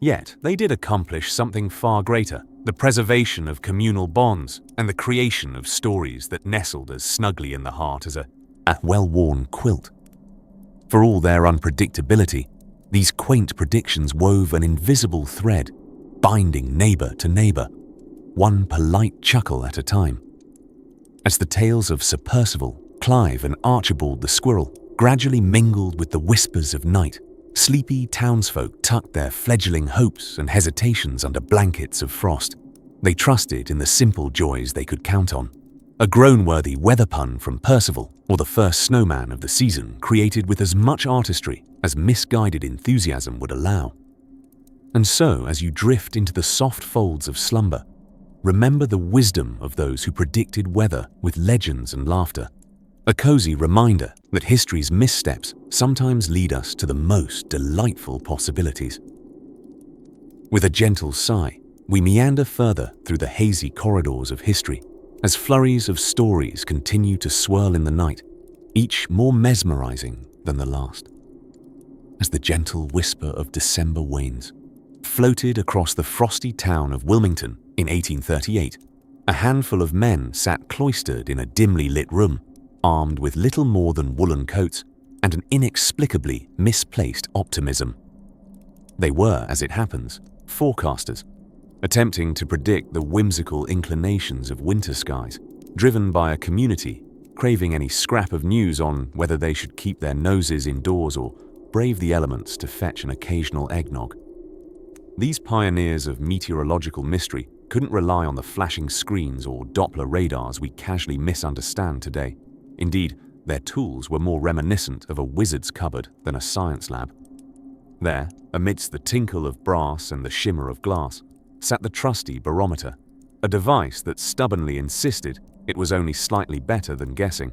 S1: Yet, they did accomplish something far greater, the preservation of communal bonds and the creation of stories that nestled as snugly in the heart as a well-worn quilt. For all their unpredictability, these quaint predictions wove an invisible thread, binding neighbour to neighbour, one polite chuckle at a time. As the tales of Sir Percival, Clive and Archibald the squirrel gradually mingled with the whispers of night, sleepy townsfolk tucked their fledgling hopes and hesitations under blankets of frost. They trusted in the simple joys they could count on. A groan-worthy weather pun from Percival, or the first snowman of the season, created with as much artistry as misguided enthusiasm would allow. And so, as you drift into the soft folds of slumber, remember the wisdom of those who predicted weather with legends and laughter. A cozy reminder that history's missteps sometimes lead us to the most delightful possibilities. With a gentle sigh, we meander further through the hazy corridors of history as flurries of stories continue to swirl in the night, each more mesmerizing than the last. As the gentle whisper of December wanes floated across the frosty town of Wilmington in 1838, a handful of men sat cloistered in a dimly lit room, armed with little more than woolen coats and an inexplicably misplaced optimism. They were, as it happens, forecasters, attempting to predict the whimsical inclinations of winter skies, driven by a community craving any scrap of news on whether they should keep their noses indoors or brave the elements to fetch an occasional eggnog. These pioneers of meteorological mystery couldn't rely on the flashing screens or Doppler radars we casually misunderstand today. Indeed, their tools were more reminiscent of a wizard's cupboard than a science lab. There, amidst the tinkle of brass and the shimmer of glass, sat the trusty barometer, a device that stubbornly insisted it was only slightly better than guessing.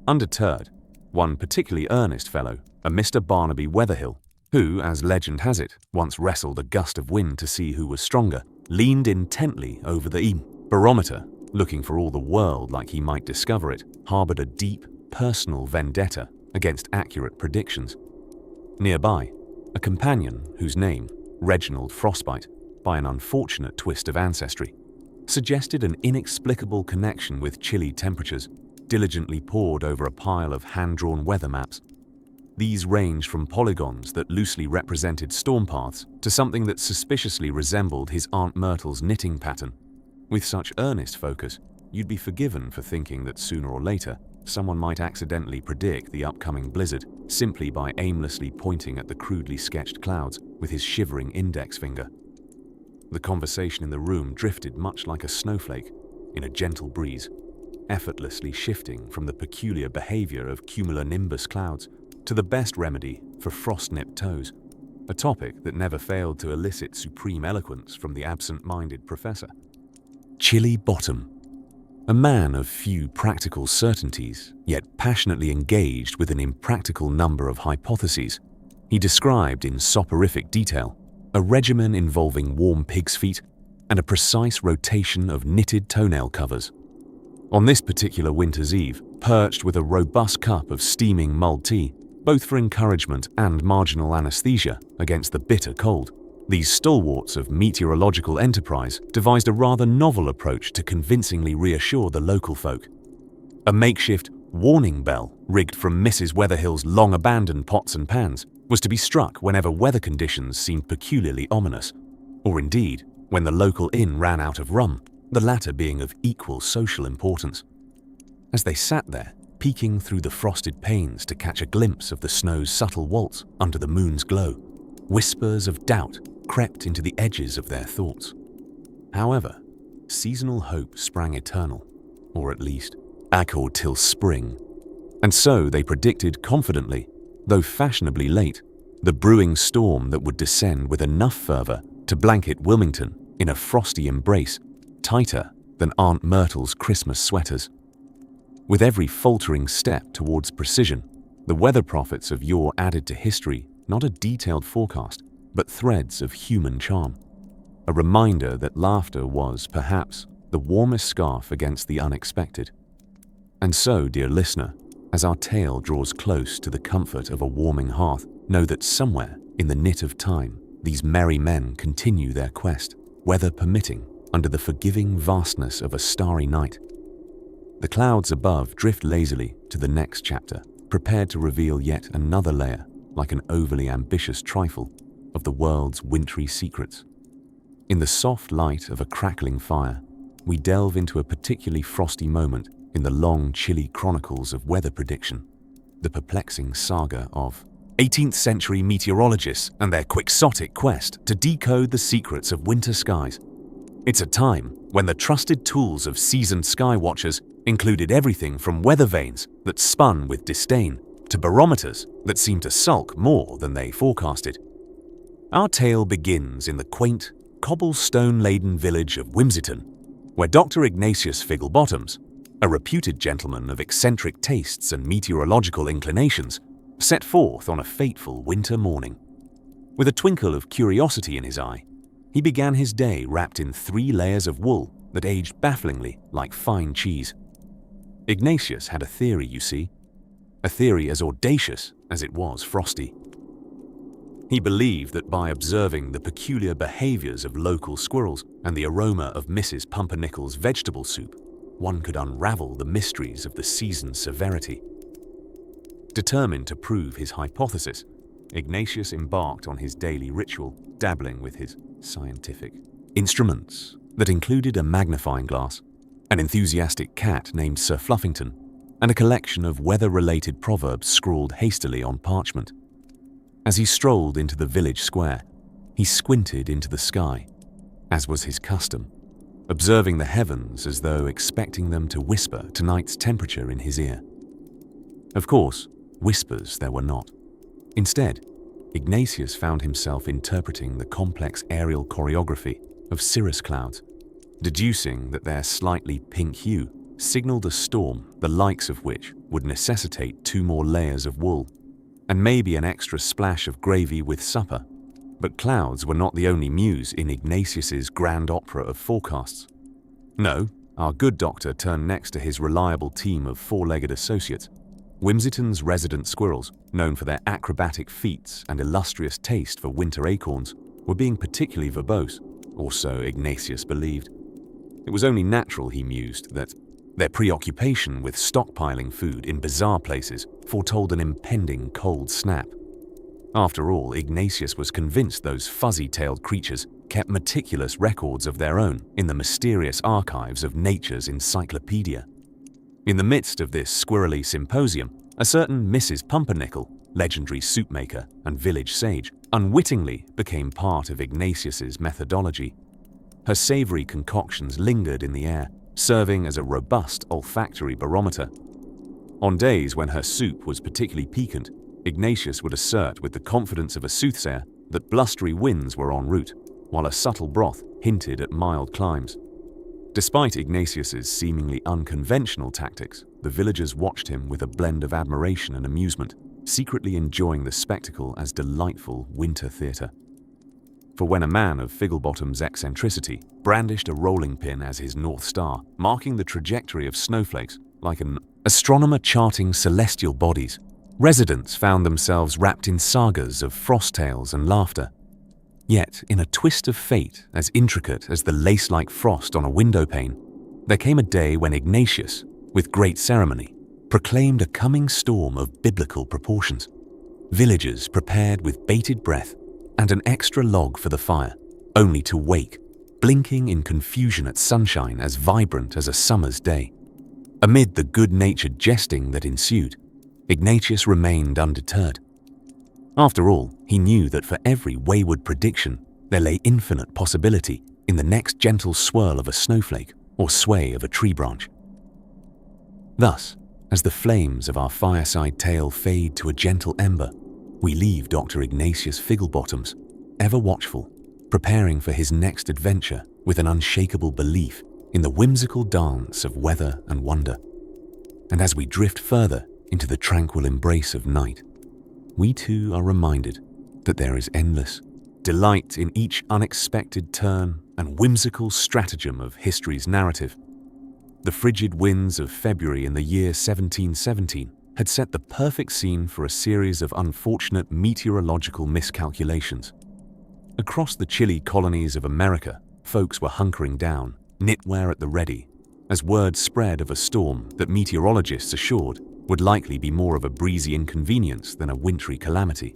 S1: Undeterred, one particularly earnest fellow, a Mr. Barnaby Weatherhill, who, as legend has it, once wrestled a gust of wind to see who was stronger, leaned intently over the barometer, looking for all the world like he might discover it, harbored a deep, personal vendetta against accurate predictions. Nearby, a companion whose name, Reginald Frostbite, by an unfortunate twist of ancestry, suggested an inexplicable connection with chilly temperatures, diligently pored over a pile of hand-drawn weather maps. These ranged from polygons that loosely represented storm paths to something that suspiciously resembled his Aunt Myrtle's knitting pattern. With such earnest focus, you'd be forgiven for thinking that sooner or later, someone might accidentally predict the upcoming blizzard simply by aimlessly pointing at the crudely sketched clouds with his shivering index finger. The conversation in the room drifted much like a snowflake in a gentle breeze, effortlessly shifting from the peculiar behavior of cumulonimbus clouds to the best remedy for frost-nipped toes, a topic that never failed to elicit supreme eloquence from the absent-minded professor. Chilly Bottom, a man of few practical certainties, yet passionately engaged with an impractical number of hypotheses, he described in soporific detail a regimen involving warm pig's feet and a precise rotation of knitted toenail covers. On this particular winter's eve, perched with a robust cup of steaming mulled tea, both for encouragement and marginal anesthesia against the bitter cold, these stalwarts of meteorological enterprise devised a rather novel approach to convincingly reassure the local folk. A makeshift warning bell, rigged from Mrs. Weatherhill's long-abandoned pots and pans, was to be struck whenever weather conditions seemed peculiarly ominous, or indeed, when the local inn ran out of rum, the latter being of equal social importance. As they sat there, peeking through the frosted panes to catch a glimpse of the snow's subtle waltz under the moon's glow, whispers of doubt crept into the edges of their thoughts. However, seasonal hope sprang eternal, or at least, echoed till spring, and so they predicted confidently, though fashionably late, the brewing storm that would descend with enough fervor to blanket Wilmington in a frosty embrace, tighter than Aunt Myrtle's Christmas sweaters. With every faltering step towards precision, the weather prophets of yore added to history not a detailed forecast, but threads of human charm, a reminder that laughter was, perhaps, the warmest scarf against the unexpected. And so, dear listener, as our tale draws close to the comfort of a warming hearth, know that somewhere in the knit of time, these merry men continue their quest, weather permitting, under the forgiving vastness of a starry night. The clouds above drift lazily to the next chapter, prepared to reveal yet another layer, like an overly ambitious trifle, of the world's wintry secrets. In the soft light of a crackling fire, we delve into a particularly frosty moment in the long, chilly chronicles of weather prediction, the perplexing saga of 18th century meteorologists and their quixotic quest to decode the secrets of winter skies. It's a time when the trusted tools of seasoned sky watchers included everything from weather vanes that spun with disdain to barometers that seemed to sulk more than they forecasted. Our tale begins in the quaint, cobblestone-laden village of Whimsiton, where Dr. Ignatius Figglebottoms, a reputed gentleman of eccentric tastes and meteorological inclinations, set forth on a fateful winter morning. With a twinkle of curiosity in his eye, he began his day wrapped in 3 layers of wool that aged bafflingly like fine cheese. Ignatius had a theory, you see. a theory as audacious as it was frosty. He believed that by observing the peculiar behaviors of local squirrels and the aroma of Mrs. Pumpernickel's vegetable soup, one could unravel the mysteries of the season's severity. Determined to prove his hypothesis, Ignatius embarked on his daily ritual, dabbling with his scientific instruments that included a magnifying glass, an enthusiastic cat named Sir Fluffington, and a collection of weather-related proverbs scrawled hastily on parchment. As he strolled into the village square, he squinted into the sky, as was his custom, observing the heavens as though expecting them to whisper tonight's temperature in his ear. Of course, whispers there were not. Instead, Ignatius found himself interpreting the complex aerial choreography of cirrus clouds, deducing that their slightly pink hue signaled a storm the likes of which would necessitate 2 more layers of wool, and maybe an extra splash of gravy with supper. But clouds were not the only muse in Ignatius's grand opera of forecasts. No, our good doctor turned next to his reliable team of 4-legged associates. Whimsiton's resident squirrels, known for their acrobatic feats and illustrious taste for winter acorns, were being particularly verbose, or so Ignatius believed. It was only natural, he mused, that their preoccupation with stockpiling food in bizarre places foretold an impending cold snap. After all, Ignatius was convinced those fuzzy-tailed creatures kept meticulous records of their own in the mysterious archives of nature's encyclopedia. In the midst of this squirrely symposium, a certain Mrs. Pumpernickel, legendary soup maker and village sage, unwittingly became part of Ignatius's methodology. Her savory concoctions lingered in the air, serving as a robust olfactory barometer. On days when her soup was particularly piquant, Ignatius would assert with the confidence of a soothsayer that blustery winds were en route, while a subtle broth hinted at mild climes. Despite Ignatius's seemingly unconventional tactics, the villagers watched him with a blend of admiration and amusement, secretly enjoying the spectacle as delightful winter theatre. For when a man of Figglebottom's eccentricity brandished a rolling pin as his North Star, marking the trajectory of snowflakes like an astronomer charting celestial bodies, residents found themselves wrapped in sagas of frost tales and laughter. Yet, in a twist of fate as intricate as the lace-like frost on a window pane, there came a day when Ignatius, with great ceremony, proclaimed a coming storm of biblical proportions. Villagers prepared with bated breath and an extra log for the fire, only to wake, blinking in confusion at sunshine as vibrant as a summer's day. Amid the good-natured jesting that ensued, Ignatius remained undeterred. After all, he knew that for every wayward prediction, there lay infinite possibility in the next gentle swirl of a snowflake or sway of a tree branch. Thus, as the flames of our fireside tale fade to a gentle ember, we leave Dr. Ignatius Figglebottoms, ever watchful, preparing for his next adventure with an unshakable belief in the whimsical dance of weather and wonder. And as we drift further into the tranquil embrace of night, we too are reminded that there is endless delight in each unexpected turn and whimsical stratagem of history's narrative. The frigid winds of February in the year 1717 had set the perfect scene for a series of unfortunate meteorological miscalculations. Across the chilly colonies of America, folks were hunkering down, knitwear at the ready, as word spread of a storm that meteorologists assured would likely be more of a breezy inconvenience than a wintry calamity.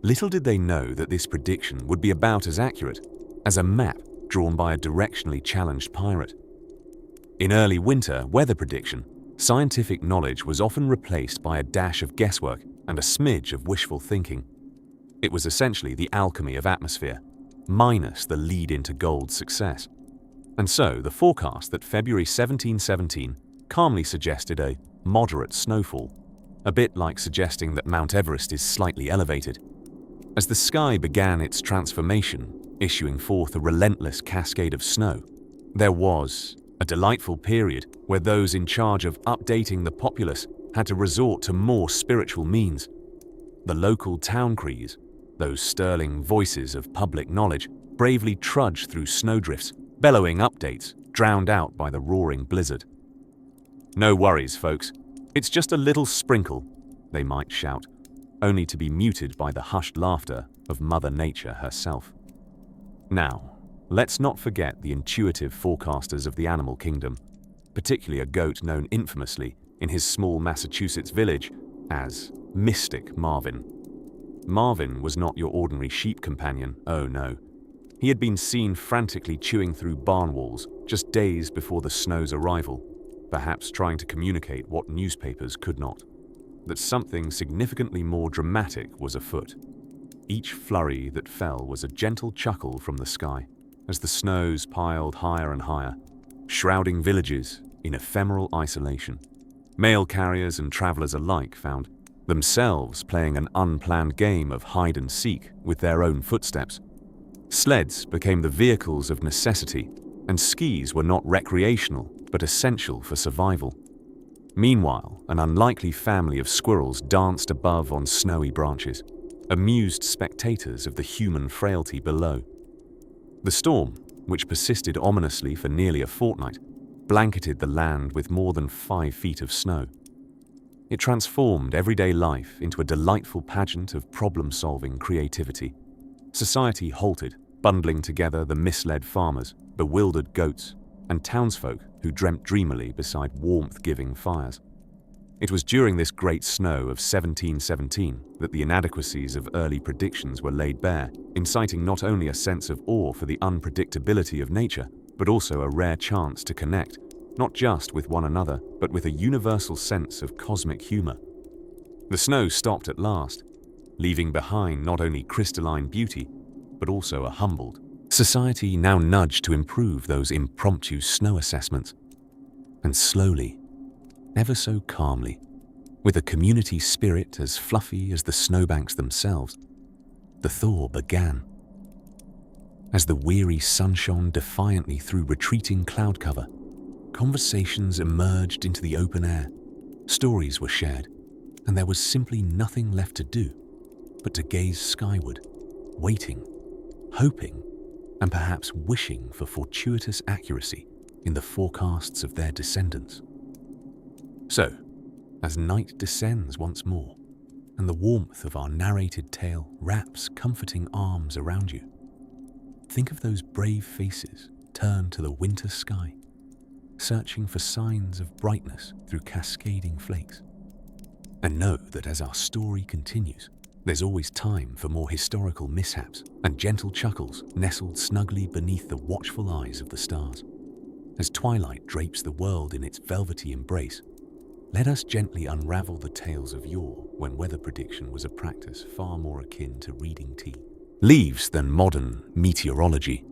S1: Little did they know that this prediction would be about as accurate as a map drawn by a directionally challenged pirate. In early winter weather prediction, scientific knowledge was often replaced by a dash of guesswork and a smidge of wishful thinking. It was essentially the alchemy of atmosphere, minus the lead into gold success. And so the forecast that February 1717 calmly suggested a moderate snowfall, a bit like suggesting that Mount Everest is slightly elevated. As the sky began its transformation, issuing forth a relentless cascade of snow, there was a delightful period where those in charge of updating the populace had to resort to more spiritual means. The local town crees, those sterling voices of public knowledge, bravely trudged through snowdrifts, bellowing updates, drowned out by the roaring blizzard. No worries, folks. "It's just a little sprinkle," they might shout, only to be muted by the hushed laughter of Mother Nature herself. Now, let's not forget the intuitive forecasters of the animal kingdom, particularly a goat known infamously in his small Massachusetts village as Mystic Marvin. Marvin was not your ordinary sheep companion, oh no. He had been seen frantically chewing through barn walls just days before the snow's arrival, perhaps trying to communicate what newspapers could not, that something significantly more dramatic was afoot. Each flurry that fell was a gentle chuckle from the sky, as the snows piled higher and higher, shrouding villages in ephemeral isolation. Mail carriers and travelers alike found themselves playing an unplanned game of hide and seek with their own footsteps. Sleds became the vehicles of necessity, and skis were not recreational but essential for survival. Meanwhile, an unlikely family of squirrels danced above on snowy branches, amused spectators of the human frailty below. The storm, which persisted ominously for nearly a fortnight, blanketed the land with more than 5 feet of snow. It transformed everyday life into a delightful pageant of problem-solving creativity. Society halted, bundling together the misled farmers, bewildered goats, and townsfolk who dreamt dreamily beside warmth-giving fires. It was during this great snow of 1717 that the inadequacies of early predictions were laid bare, inciting not only a sense of awe for the unpredictability of nature, but also a rare chance to connect, not just with one another, but with a universal sense of cosmic humor. The snow stopped at last, leaving behind not only crystalline beauty, but also a humbled society now nudged to improve those impromptu snow assessments. And slowly, ever so calmly, with a community spirit as fluffy as the snowbanks themselves, the thaw began. As the weary sun shone defiantly through retreating cloud cover, conversations emerged into the open air, stories were shared, and there was simply nothing left to do but to gaze skyward, waiting, hoping, and perhaps wishing for fortuitous accuracy in the forecasts of their descendants. So, as night descends once more, and the warmth of our narrated tale wraps comforting arms around you, think of those brave faces turned to the winter sky, searching for signs of brightness through cascading flakes. And know that as our story continues, there's always time for more historical mishaps and gentle chuckles nestled snugly beneath the watchful eyes of the stars. As twilight drapes the world in its velvety embrace, let us gently unravel the tales of yore when weather prediction was a practice far more akin to reading tea leaves than modern meteorology.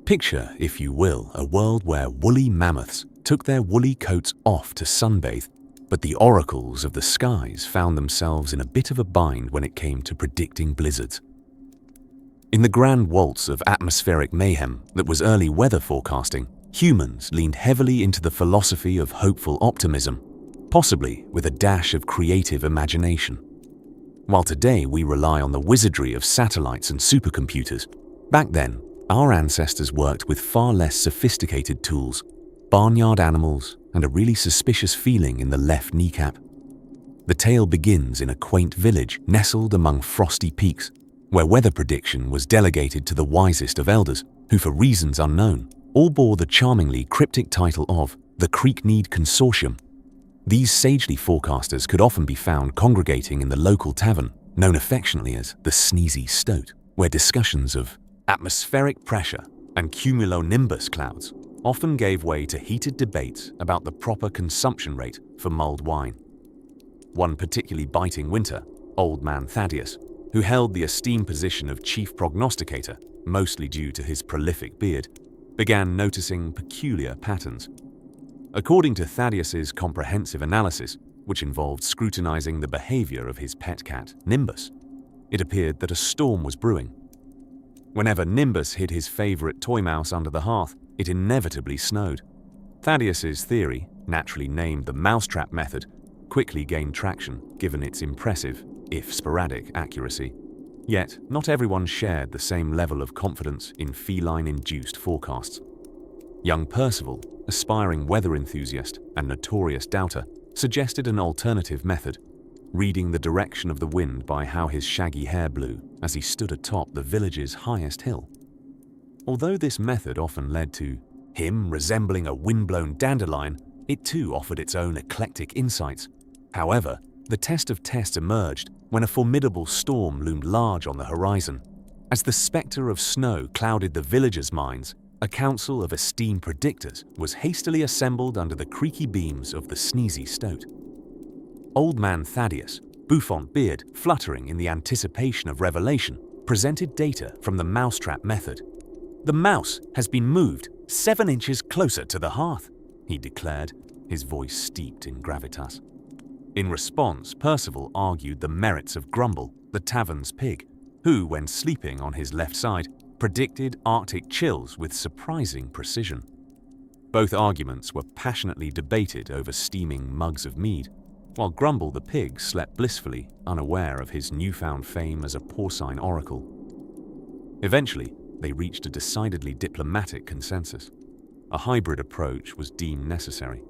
S1: Picture, if you will, a world where woolly mammoths took their woolly coats off to sunbathe, but the oracles of the skies found themselves in a bit of a bind when it came to predicting blizzards. In the grand waltz of atmospheric mayhem that was early weather forecasting, humans leaned heavily into the philosophy of hopeful optimism, possibly with a dash of creative imagination. While today we rely on the wizardry of satellites and supercomputers, back then our ancestors worked with far less sophisticated tools, barnyard animals, and a really suspicious feeling in the left kneecap. The tale begins in a quaint village nestled among frosty peaks, where weather prediction was delegated to the wisest of elders, who for reasons unknown, all bore the charmingly cryptic title of the Creek-Need Consortium. These sagely forecasters could often be found congregating in the local tavern, known affectionately as the Sneezy Stoat, where discussions of atmospheric pressure and cumulonimbus clouds often gave way to heated debates about the proper consumption rate for mulled wine. One particularly biting winter, Old Man Thaddeus, who held the esteemed position of chief prognosticator, mostly due to his prolific beard, began noticing peculiar patterns. According to Thaddeus's comprehensive analysis, which involved scrutinizing the behavior of his pet cat, Nimbus, it appeared that a storm was brewing. Whenever Nimbus hid his favorite toy mouse under the hearth, it inevitably snowed. Thaddeus's theory, naturally named the mousetrap method, quickly gained traction given its impressive, if sporadic, accuracy. Yet, not everyone shared the same level of confidence in feline-induced forecasts. Young Percival, aspiring weather enthusiast and notorious doubter, suggested an alternative method, reading the direction of the wind by how his shaggy hair blew as he stood atop the village's highest hill. Although this method often led to him resembling a windblown dandelion, it too offered its own eclectic insights. However, the test of tests emerged when a formidable storm loomed large on the horizon. As the spectre of snow clouded the villagers' minds, a council of esteemed predictors was hastily assembled under the creaky beams of the sneezy stoat. Old Man Thaddeus, bouffant beard fluttering in the anticipation of revelation, presented data from the mousetrap method. "The mouse has been moved 7 inches closer to the hearth," he declared, his voice steeped in gravitas. In response, Percival argued the merits of Grumble, the tavern's pig, who, when sleeping on his left side, predicted Arctic chills with surprising precision. Both arguments were passionately debated over steaming mugs of mead, while Grumble the pig slept blissfully, unaware of his newfound fame as a porcine oracle. Eventually, they reached a decidedly diplomatic consensus. A hybrid approach was deemed necessary.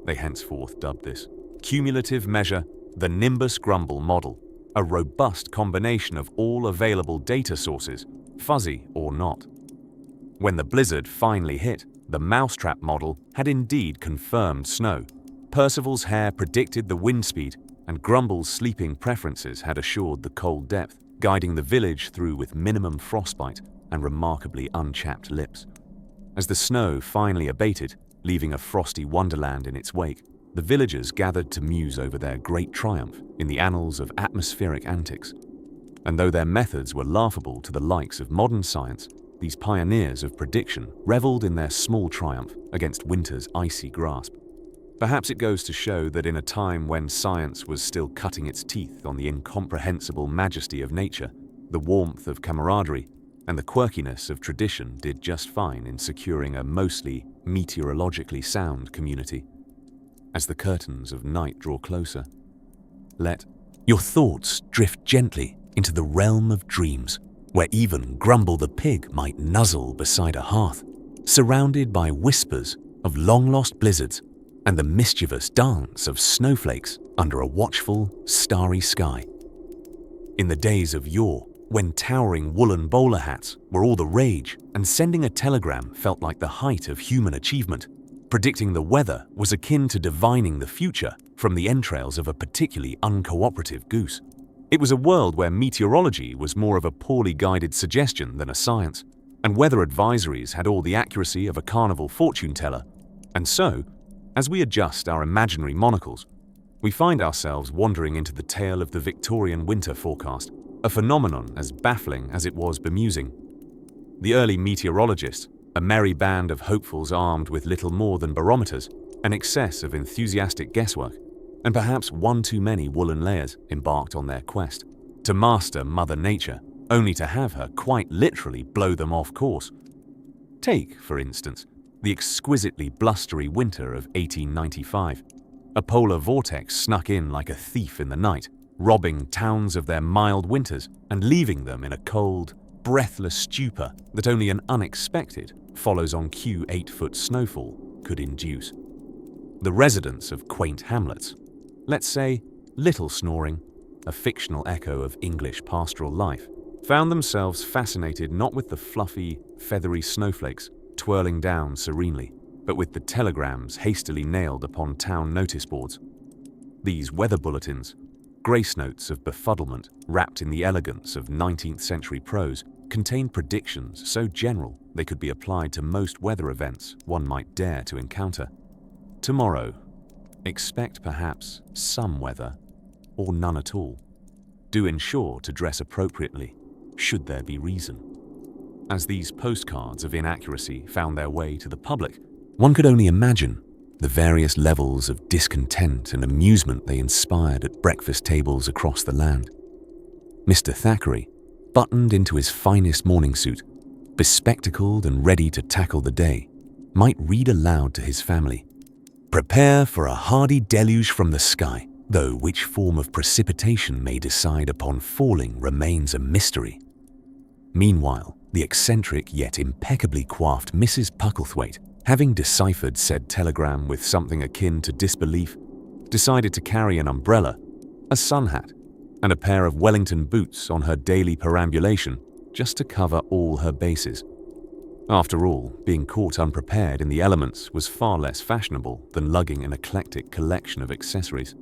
S1: They henceforth dubbed this cumulative measure the Nimbus Grumble model, a robust combination of all available data sources, fuzzy or not. When the blizzard finally hit, the mousetrap model had indeed confirmed snow. Percival's hair predicted the wind speed, and Grumble's sleeping preferences had assured the cold depth, guiding the village through with minimum frostbite and remarkably unchapped lips. As the snow finally abated, leaving a frosty wonderland in its wake, the villagers gathered to muse over their great triumph in the annals of atmospheric antics. And though their methods were laughable to the likes of modern science, these pioneers of prediction reveled in their small triumph against winter's icy grasp. Perhaps it goes to show that in a time when science was still cutting its teeth on the incomprehensible majesty of nature, the warmth of camaraderie and the quirkiness of tradition did just fine in securing a mostly meteorologically sound community. As the curtains of night draw closer, let your thoughts drift gently into the realm of dreams, where even Grumble the pig might nuzzle beside a hearth, surrounded by whispers of long-lost blizzards and the mischievous dance of snowflakes under a watchful, starry sky. In the days of yore, when towering woolen bowler hats were all the rage and sending a telegram felt like the height of human achievement, predicting the weather was akin to divining the future from the entrails of a particularly uncooperative goose. It was a world where meteorology was more of a poorly guided suggestion than a science, and weather advisories had all the accuracy of a carnival fortune teller. And so, as we adjust our imaginary monocles, we find ourselves wandering into the tale of the Victorian winter forecast, a phenomenon as baffling as it was bemusing. The early meteorologists, a merry band of hopefuls armed with little more than barometers, an excess of enthusiastic guesswork, and perhaps one too many woolen layers, embarked on their quest to master Mother Nature, only to have her quite literally blow them off course. Take, for instance, the exquisitely blustery winter of 1895. A polar vortex snuck in like a thief in the night, robbing towns of their mild winters and leaving them in a cold, breathless stupor that only an unexpected, follows-on-cue 8-foot snowfall could induce. The residents of quaint hamlets, let's say Little Snoring, a fictional echo of English pastoral life, found themselves fascinated not with the fluffy, feathery snowflakes twirling down serenely, but with the telegrams hastily nailed upon town notice boards. These weather bulletins, grace notes of befuddlement wrapped in the elegance of 19th century prose, contained predictions so general they could be applied to most weather events one might dare to encounter. Tomorrow, expect perhaps some weather, or none at all. Do ensure to dress appropriately, should there be reason. As these postcards of inaccuracy found their way to the public, one could only imagine the various levels of discontent and amusement they inspired at breakfast tables across the land. Mr. Thackeray, buttoned into his finest morning suit, bespectacled and ready to tackle the day, might read aloud to his family, "Prepare for a hardy deluge from the sky, though which form of precipitation may decide upon falling remains a mystery." Meanwhile, the eccentric yet impeccably coiffed Mrs. Pucklethwaite, having deciphered said telegram with something akin to disbelief, decided to carry an umbrella, a sun hat, and a pair of Wellington boots on her daily perambulation just to cover all her bases. After all, being caught unprepared in the elements was far less fashionable than lugging an eclectic collection of accessories.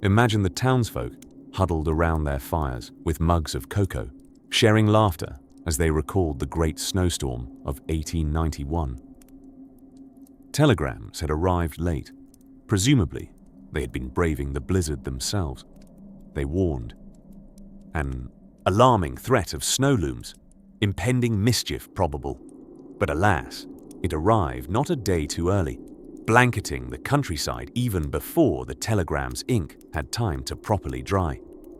S1: Imagine the townsfolk huddled around their fires with mugs of cocoa, sharing laughter as they recalled the great snowstorm of 1891. Telegrams had arrived late. Presumably, they had been braving the blizzard themselves. They warned. An alarming threat of snow looms, impending mischief probable. But alas, it arrived not a day too early, blanketing the countryside even before the telegram's ink had time to properly dry.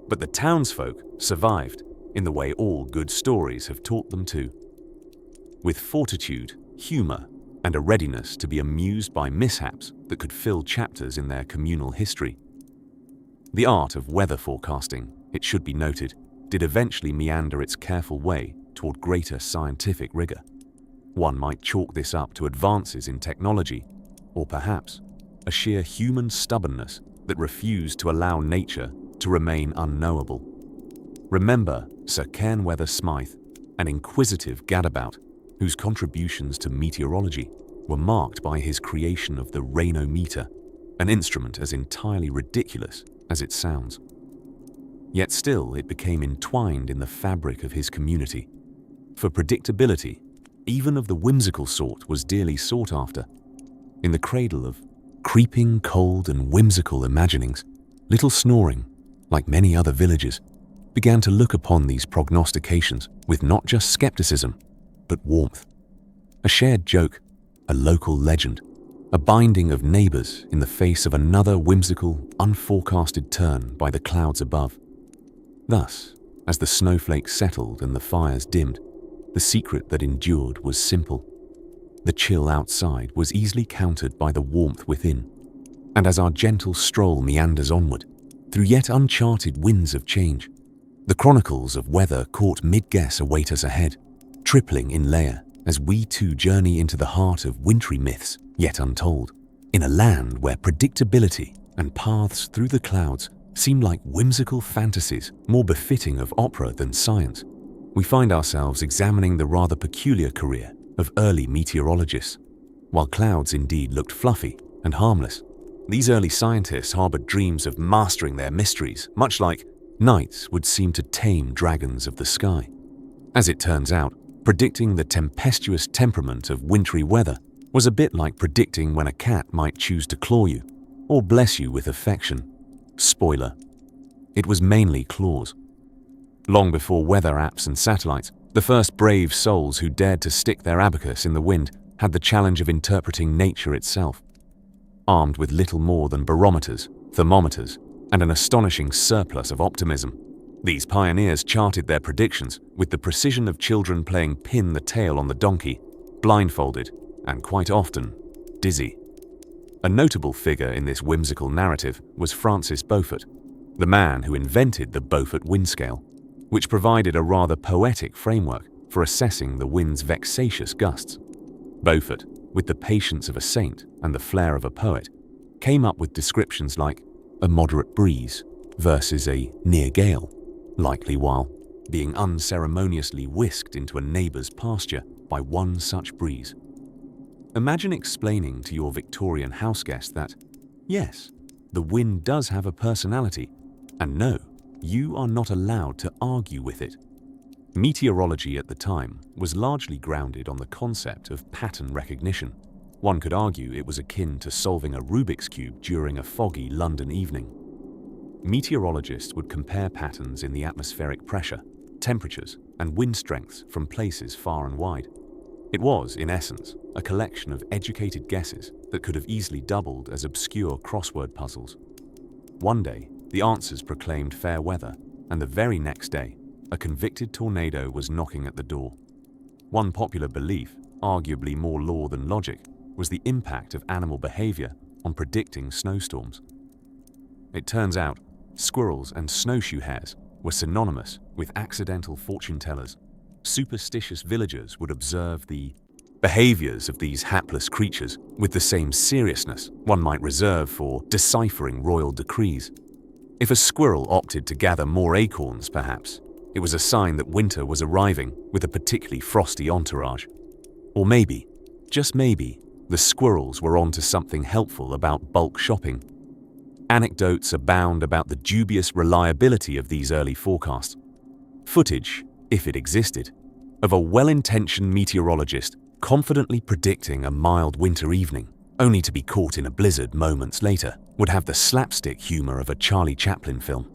S1: But the townsfolk survived in the way all good stories have taught them to. With fortitude, humor, and a readiness to be amused by mishaps that could fill chapters in their communal history. The art of weather forecasting, it should be noted, did eventually meander its careful way toward greater scientific rigor. One might chalk this up to advances in technology, or perhaps a sheer human stubbornness that refused to allow nature to remain unknowable. Remember Sir Cairnweather Smythe, an inquisitive gadabout whose contributions to meteorology were marked by his creation of the rainometer, an instrument as entirely ridiculous as it sounds. Yet still it became entwined in the fabric of his community. For predictability, even of the whimsical sort, was dearly sought after. In the cradle of creeping, cold, and whimsical imaginings, Little Snoring, like many other villagers, began to look upon these prognostications with not just skepticism, but warmth. A shared joke, a local legend, a binding of neighbors in the face of another whimsical, unforecasted turn by the clouds above. Thus, as the snowflakes settled and the fires dimmed, the secret that endured was simple. The chill outside was easily countered by the warmth within. And as our gentle stroll meanders onward, through yet uncharted winds of change, the chronicles of weather caught mid-guess await us ahead, tripling in layer as we too journey into the heart of wintry myths yet untold, in a land where predictability and paths through the clouds seem like whimsical fantasies more befitting of opera than science. We find ourselves examining the rather peculiar career of early meteorologists. While clouds indeed looked fluffy and harmless, these early scientists harbored dreams of mastering their mysteries, much like knights would seem to tame dragons of the sky. As it turns out, predicting the tempestuous temperament of wintry weather was a bit like predicting when a cat might choose to claw you, or bless you with affection. Spoiler: it was mainly claws. Long before weather apps and satellites, the first brave souls who dared to stick their abacus in the wind had the challenge of interpreting nature itself. Armed with little more than barometers, thermometers, and an astonishing surplus of optimism, these pioneers charted their predictions with the precision of children playing pin the tail on the donkey, blindfolded and quite often dizzy. A notable figure in this whimsical narrative was Francis Beaufort, the man who invented the Beaufort wind scale, which provided a rather poetic framework for assessing the wind's vexatious gusts. Beaufort, with the patience of a saint and the flair of a poet, came up with descriptions like a moderate breeze versus a near gale, likely while being unceremoniously whisked into a neighbor's pasture by one such breeze. Imagine explaining to your Victorian houseguest that, yes, the wind does have a personality, and no, you are not allowed to argue with it. Meteorology at the time was largely grounded on the concept of pattern recognition. One could argue it was akin to solving a Rubik's Cube during a foggy London evening. Meteorologists would compare patterns in the atmospheric pressure, temperatures, and wind strengths from places far and wide. It was, in essence, a collection of educated guesses that could have easily doubled as obscure crossword puzzles. One day, the answers proclaimed fair weather, and the very next day, a convicted tornado was knocking at the door. One popular belief, arguably more law than logic, was the impact of animal behavior on predicting snowstorms. It turns out, squirrels and snowshoe hares were synonymous with accidental fortune tellers. Superstitious villagers would observe the behaviors of these hapless creatures with the same seriousness one might reserve for deciphering royal decrees. If a squirrel opted to gather more acorns, perhaps, it was a sign that winter was arriving with a particularly frosty entourage. Or maybe, just maybe, the squirrels were onto something helpful about bulk shopping. Anecdotes abound about the dubious reliability of these early forecasts. Footage, if it existed, of a well-intentioned meteorologist confidently predicting a mild winter evening, only to be caught in a blizzard moments later, would have the slapstick humor of a Charlie Chaplin film.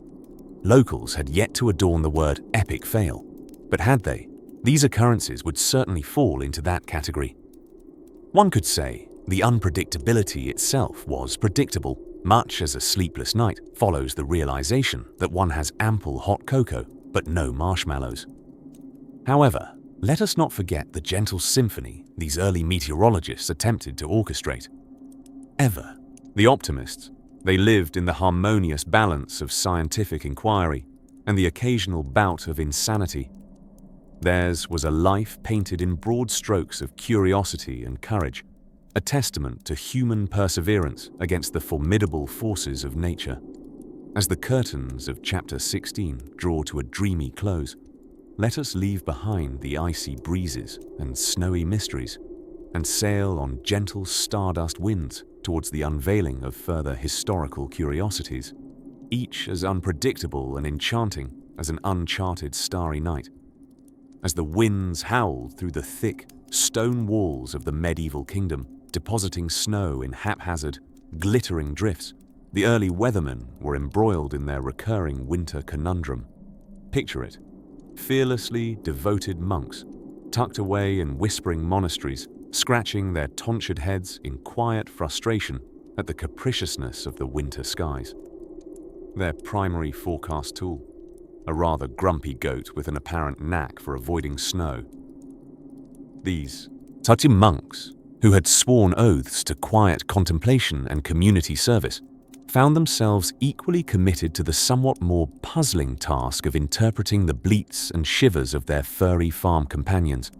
S1: Locals had yet to adorn the word epic fail, but had they, these occurrences would certainly fall into that category. One could say the unpredictability itself was predictable, much as a sleepless night follows the realization that one has ample hot cocoa but no marshmallows. However, let us not forget the gentle symphony these early meteorologists attempted to orchestrate. Ever, the optimists, they lived in the harmonious balance of scientific inquiry and the occasional bout of insanity. Theirs was a life painted in broad strokes of curiosity and courage, a testament to human perseverance against the formidable forces of nature. As the curtains of Chapter 16 draw to a dreamy close, let us leave behind the icy breezes and snowy mysteries and sail on gentle stardust winds towards the unveiling of further historical curiosities, each as unpredictable and enchanting as an uncharted starry night. As the winds howled through the thick stone walls of the medieval kingdom, depositing snow in haphazard, glittering drifts, the early weathermen were embroiled in their recurring winter conundrum. Picture it: fearlessly devoted monks, tucked away in whispering monasteries, scratching their tonsured heads in quiet frustration at the capriciousness of the winter skies. Their primary forecast tool, a rather grumpy goat with an apparent knack for avoiding snow. These touchy monks, who had sworn oaths to quiet contemplation and community service, found themselves equally committed to the somewhat more puzzling task of interpreting the bleats and shivers of their furry farm companions.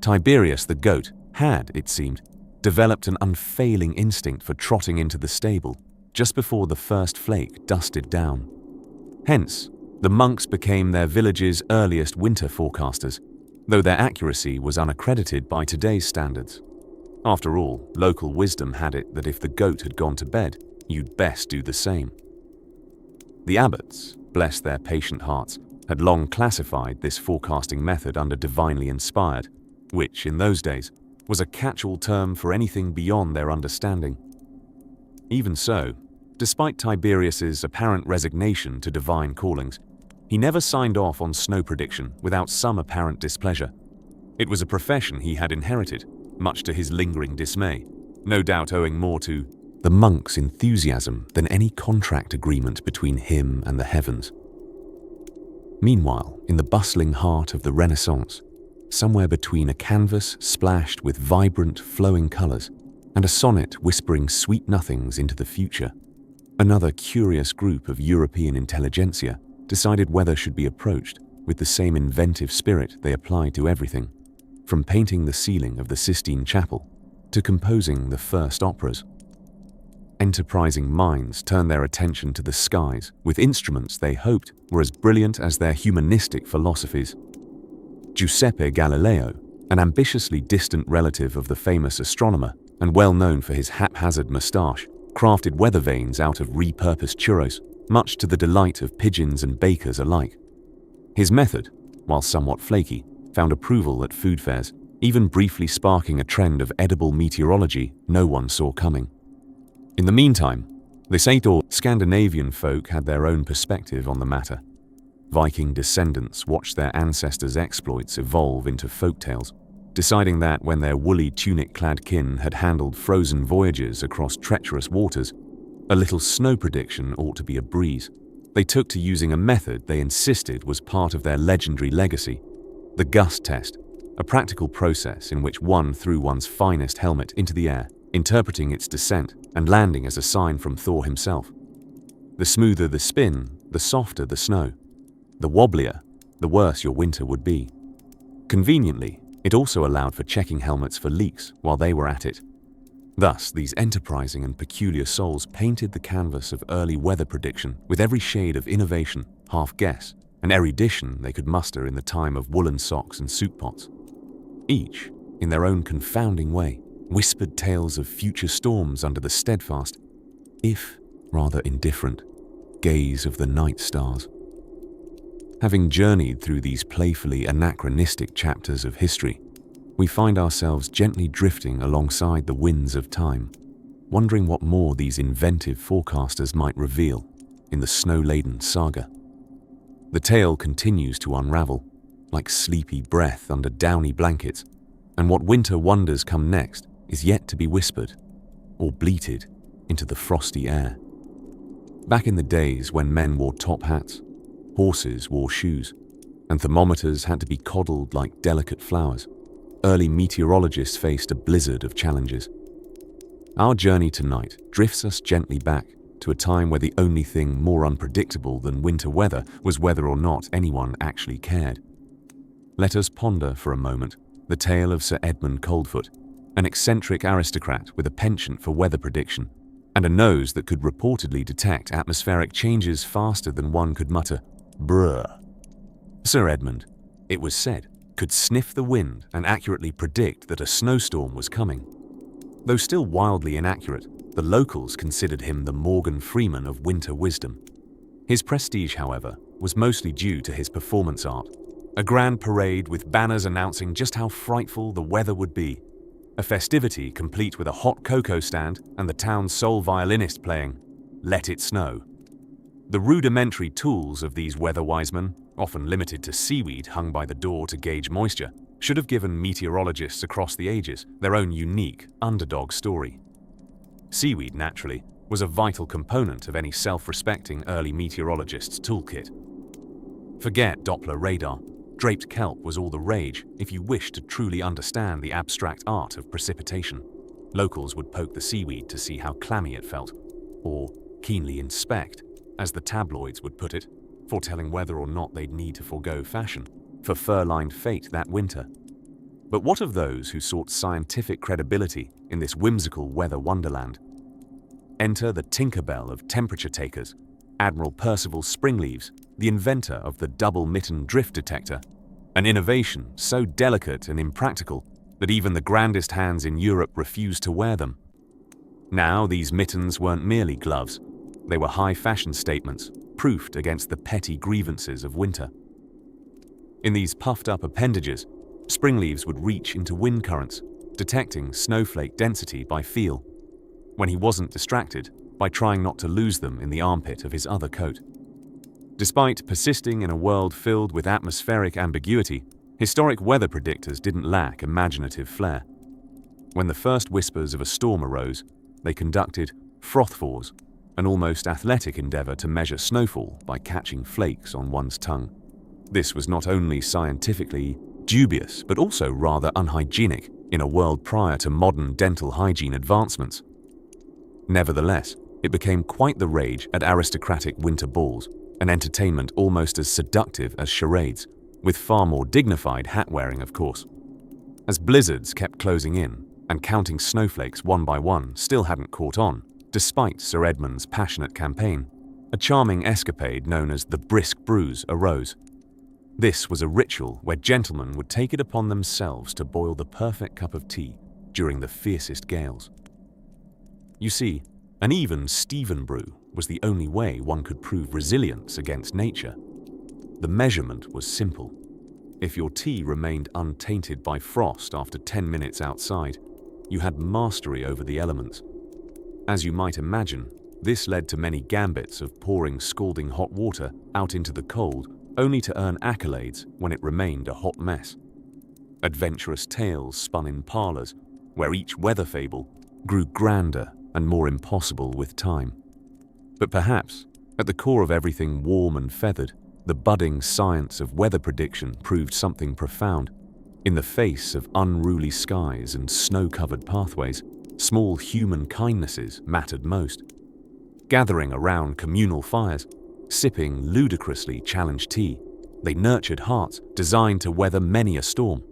S1: Tiberius the goat had, it seemed, developed an unfailing instinct for trotting into the stable just before the first flake dusted down. Hence, the monks became their village's earliest winter forecasters, though their accuracy was unaccredited by today's standards. After all, local wisdom had it that if the goat had gone to bed, you'd best do the same. The abbots, bless their patient hearts, had long classified this forecasting method under divinely inspired, which, in those days, was a catch-all term for anything beyond their understanding. Even so, despite Tiberius's apparent resignation to divine callings, he never signed off on snow prediction without some apparent displeasure. It was a profession he had inherited, much to his lingering dismay, no doubt owing more to the monk's enthusiasm than any contract agreement between him and the heavens. Meanwhile, in the bustling heart of the Renaissance, somewhere between a canvas splashed with vibrant, flowing colors and a sonnet whispering sweet nothings into the future, another curious group of European intelligentsia decided weather should be approached with the same inventive spirit they applied to everything, from painting the ceiling of the Sistine Chapel to composing the first operas. Enterprising minds turned their attention to the skies with instruments they hoped were as brilliant as their humanistic philosophies. Giuseppe Galileo, an ambitiously distant relative of the famous astronomer and well known for his haphazard moustache, crafted weather vanes out of repurposed churros, much to the delight of pigeons and bakers alike. His method, while somewhat flaky, found approval at food fairs, even briefly sparking a trend of edible meteorology no one saw coming. In the meantime, the Sator Scandinavian folk had their own perspective on the matter. Viking descendants watched their ancestors' exploits evolve into folk tales, deciding that when their woolly tunic-clad kin had handled frozen voyages across treacherous waters, a little snow prediction ought to be a breeze. They took to using a method they insisted was part of their legendary legacy, the gust test, a practical process in which one threw one's finest helmet into the air, interpreting its descent and landing as a sign from Thor himself. The smoother the spin, the softer the snow. The wobblier, the worse your winter would be. Conveniently, It also allowed for checking helmets for leaks while they were at it. Thus, these enterprising and peculiar souls painted the canvas of early weather prediction with every shade of innovation, half-guess, and erudition they could muster in the time of woolen socks and soup pots. Each, in their own confounding way, whispered tales of future storms under the steadfast, if rather indifferent, gaze of the night stars. Having journeyed through these playfully anachronistic chapters of history, we find ourselves gently drifting alongside the winds of time, wondering what more these inventive forecasters might reveal in the snow-laden saga. The tale continues to unravel, like sleepy breath under downy blankets, and what winter wonders come next is yet to be whispered or bleated into the frosty air. Back in the days when men wore top hats, horses wore shoes, and thermometers had to be coddled like delicate flowers, early meteorologists faced a blizzard of challenges. Our journey tonight drifts us gently back to a time where the only thing more unpredictable than winter weather was whether or not anyone actually cared. Let us ponder for a moment the tale of Sir Edmund Coldfoot, an eccentric aristocrat with a penchant for weather prediction, and a nose that could reportedly detect atmospheric changes faster than one could mutter, "Bruh." Sir Edmund, it was said, could sniff the wind and accurately predict that a snowstorm was coming. Though still wildly inaccurate, the locals considered him the Morgan Freeman of winter wisdom. His prestige, however, was mostly due to his performance art. A grand parade with banners announcing just how frightful the weather would be. A festivity complete with a hot cocoa stand and the town's sole violinist playing "Let It Snow." The rudimentary tools of these weather wisemen, often limited to seaweed hung by the door to gauge moisture, should have given meteorologists across the ages their own unique underdog story. Seaweed, naturally, was a vital component of any self-respecting early meteorologist's toolkit. Forget Doppler radar. Draped kelp was all the rage if you wished to truly understand the abstract art of precipitation. Locals would poke the seaweed to see how clammy it felt, or keenly inspect, as the tabloids would put it, foretelling whether or not they'd need to forego fashion for fur-lined fate that winter. But what of those who sought scientific credibility in this whimsical weather wonderland? Enter the Tinkerbell of temperature takers, Admiral Percival Springleaves, the inventor of the double-mitten drift detector, an innovation so delicate and impractical that even the grandest hands in Europe refused to wear them. Now these mittens weren't merely gloves, they were high-fashion statements, proofed against the petty grievances of winter. In these puffed-up appendages, Springleaves would reach into wind currents, detecting snowflake density by feel, when he wasn't distracted by trying not to lose them in the armpit of his other coat. Despite persisting in a world filled with atmospheric ambiguity, historic weather predictors didn't lack imaginative flair. When the first whispers of a storm arose, they conducted frothfors, an almost athletic endeavor to measure snowfall by catching flakes on one's tongue. This was not only scientifically dubious, but also rather unhygienic in a world prior to modern dental hygiene advancements. Nevertheless, it became quite the rage at aristocratic winter balls, an entertainment almost as seductive as charades, with far more dignified hat-wearing, of course. As blizzards kept closing in, and counting snowflakes one by one still hadn't caught on, despite Sir Edmund's passionate campaign, a charming escapade known as the Brisk Brews arose. This was a ritual where gentlemen would take it upon themselves to boil the perfect cup of tea during the fiercest gales. You see, an even Stephen brew was the only way one could prove resilience against nature. The measurement was simple. If your tea remained untainted by frost after 10 minutes outside, you had mastery over the elements. As you might imagine, this led to many gambits of pouring scalding hot water out into the cold only to earn accolades when it remained a hot mess. Adventurous tales spun in parlors, where each weather fable grew grander and more impossible with time. But perhaps, at the core of everything warm and feathered, the budding science of weather prediction proved something profound. In the face of unruly skies and snow-covered pathways, small human kindnesses mattered most. Gathering around communal fires, sipping ludicrously challenged tea, they nurtured hearts designed to weather many a storm,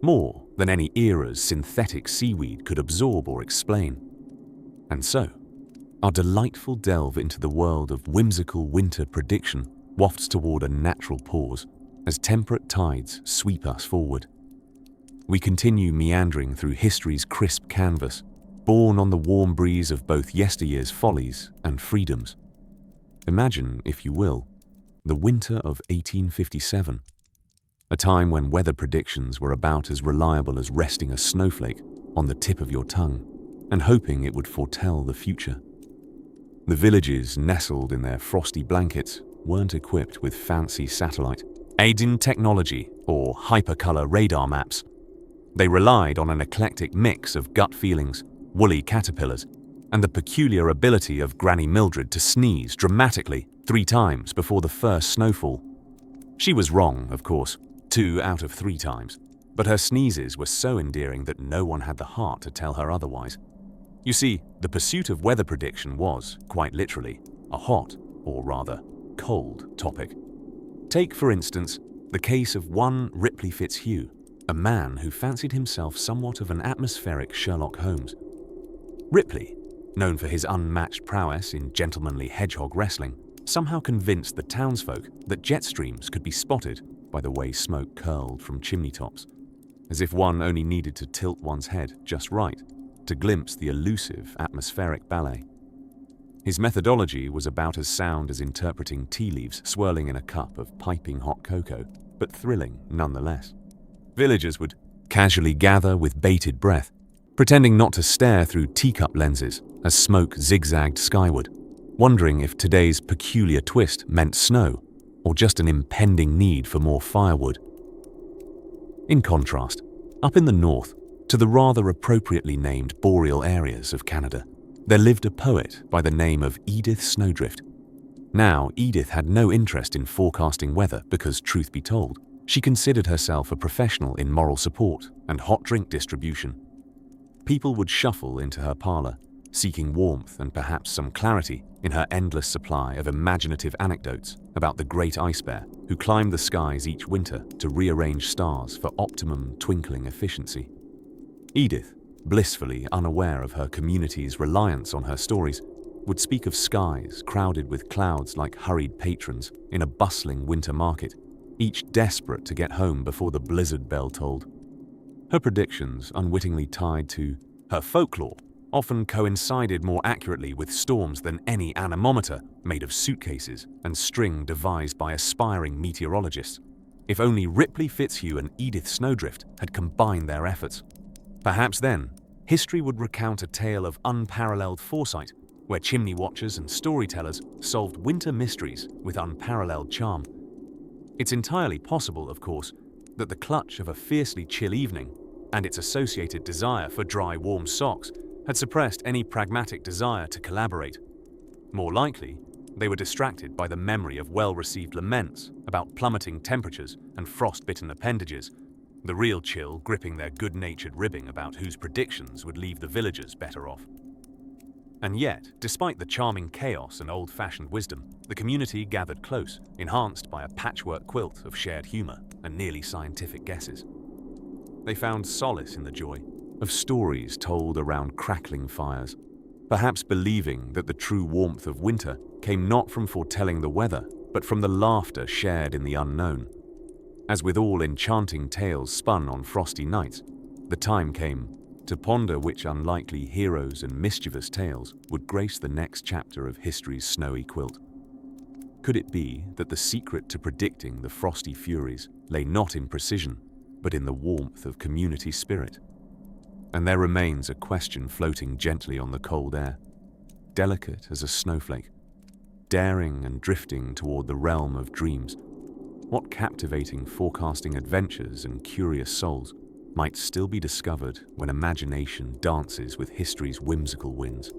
S1: more than any era's synthetic seaweed could absorb or explain. And so, our delightful delve into the world of whimsical winter prediction wafts toward a natural pause as temperate tides sweep us forward. We continue meandering through history's crisp canvas, borne on the warm breeze of both yesteryear's follies and freedoms. Imagine, if you will, the winter of 1857, a time when weather predictions were about as reliable as resting a snowflake on the tip of your tongue and hoping it would foretell the future. The villages nestled in their frosty blankets weren't equipped with fancy satellite, aid-in technology, or hypercolor radar maps. They relied on an eclectic mix of gut feelings, woolly caterpillars, and the peculiar ability of Granny Mildred to sneeze dramatically 3 times before the first snowfall. She was wrong, of course, 2 out of 3 times, but her sneezes were so endearing that no one had the heart to tell her otherwise. You see, the pursuit of weather prediction was, quite literally, a hot, or rather, cold topic. Take, for instance, the case of one Ripley Fitzhugh, a man who fancied himself somewhat of an atmospheric Sherlock Holmes. Ripley, known for his unmatched prowess in gentlemanly hedgehog wrestling, somehow convinced the townsfolk that jet streams could be spotted by the way smoke curled from chimney tops, as if one only needed to tilt one's head just right to glimpse the elusive atmospheric ballet. His methodology was about as sound as interpreting tea leaves swirling in a cup of piping hot cocoa, but thrilling nonetheless. Villagers would casually gather with bated breath, pretending not to stare through teacup lenses as smoke zigzagged skyward, wondering if today's peculiar twist meant snow or just an impending need for more firewood. In contrast, up in the north, to the rather appropriately named boreal areas of Canada, there lived a poet by the name of Edith Snowdrift. Now, Edith had no interest in forecasting weather because, truth be told, she considered herself a professional in moral support and hot drink distribution. People would shuffle into her parlor, seeking warmth and perhaps some clarity in her endless supply of imaginative anecdotes about the great ice bear who climbed the skies each winter to rearrange stars for optimum twinkling efficiency. Edith, blissfully unaware of her community's reliance on her stories, would speak of skies crowded with clouds like hurried patrons in a bustling winter market, each desperate to get home before the blizzard bell tolled. Her predictions, unwittingly tied to her folklore, often coincided more accurately with storms than any anemometer made of suitcases and string devised by aspiring meteorologists. If only Ripley Fitzhugh and Edith Snowdrift had combined their efforts. Perhaps then, history would recount a tale of unparalleled foresight, where chimney watchers and storytellers solved winter mysteries with unparalleled charm. It's entirely possible, of course, that the clutch of a fiercely chill evening and its associated desire for dry, warm socks had suppressed any pragmatic desire to collaborate. More likely, they were distracted by the memory of well-received laments about plummeting temperatures and frost-bitten appendages, the real chill gripping their good-natured ribbing about whose predictions would leave the villagers better off. And yet, despite the charming chaos and old-fashioned wisdom, the community gathered close, enhanced by a patchwork quilt of shared humor and nearly scientific guesses. They found solace in the joy of stories told around crackling fires, perhaps believing that the true warmth of winter came not from foretelling the weather, but from the laughter shared in the unknown. As with all enchanting tales spun on frosty nights, the time came to ponder which unlikely heroes and mischievous tales would grace the next chapter of history's snowy quilt. Could it be that the secret to predicting the frosty furies lay not in precision, but in the warmth of community spirit? And there remains a question floating gently on the cold air, delicate as a snowflake, daring and drifting toward the realm of dreams. What captivating forecasting adventures and curious souls might still be discovered when imagination dances with history's whimsical winds?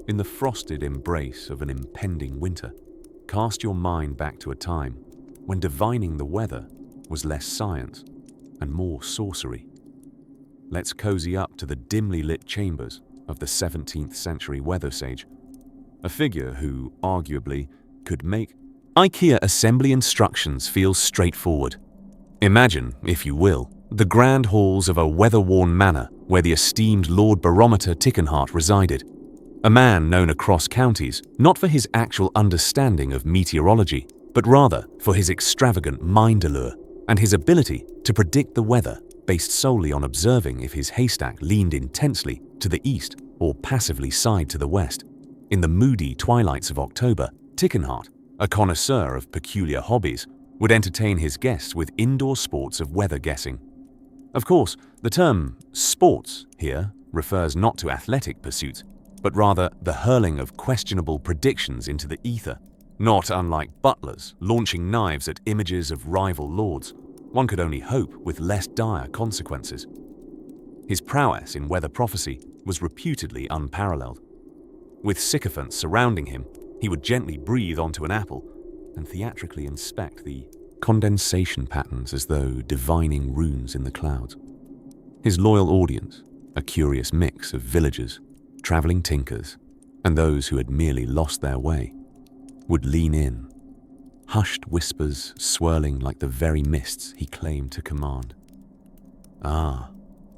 S1: In the frosted embrace of an impending winter, cast your mind back to a time when divining the weather was less science and more sorcery. Let's cozy up to the dimly lit chambers of the 17th century weather sage, a figure who, arguably, could make IKEA assembly instructions feel straightforward. Imagine, if you will, the grand halls of a weather-worn manor where the esteemed Lord Barometer Tickenheart resided, a man known across counties not for his actual understanding of meteorology, but rather for his extravagant mind allure and his ability to predict the weather based solely on observing if his haystack leaned intensely to the east or passively sighed to the west. In the moody twilights of October, Tickenheart, a connoisseur of peculiar hobbies, would entertain his guests with indoor sports of weather guessing. Of course, the term sports here refers not to athletic pursuits, but rather the hurling of questionable predictions into the ether. Not unlike butlers launching knives at images of rival lords, one could only hope with less dire consequences. His prowess in weather prophecy was reputedly unparalleled. With sycophants surrounding him, he would gently breathe onto an apple and theatrically inspect the condensation patterns as though divining runes in the clouds. His loyal audience, a curious mix of villagers, traveling tinkers, and those who had merely lost their way, would lean in, hushed whispers swirling like the very mists he claimed to command. "Ah,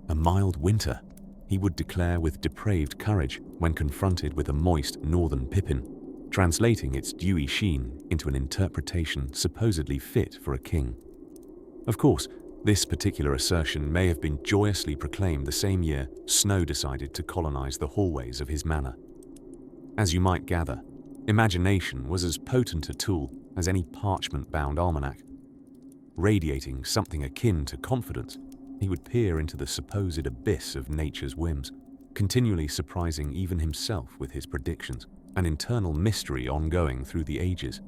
S1: a mild winter," he would declare with depraved courage when confronted with a moist northern pippin, translating its dewy sheen into an interpretation supposedly fit for a king. Of course, this particular assertion may have been joyously proclaimed the same year snow decided to colonize the hallways of his manor. As you might gather, imagination was as potent a tool as any parchment-bound almanac. Radiating something akin to confidence, he would peer into the supposed abyss of nature's whims, continually surprising even himself with his predictions, an internal mystery ongoing through the ages.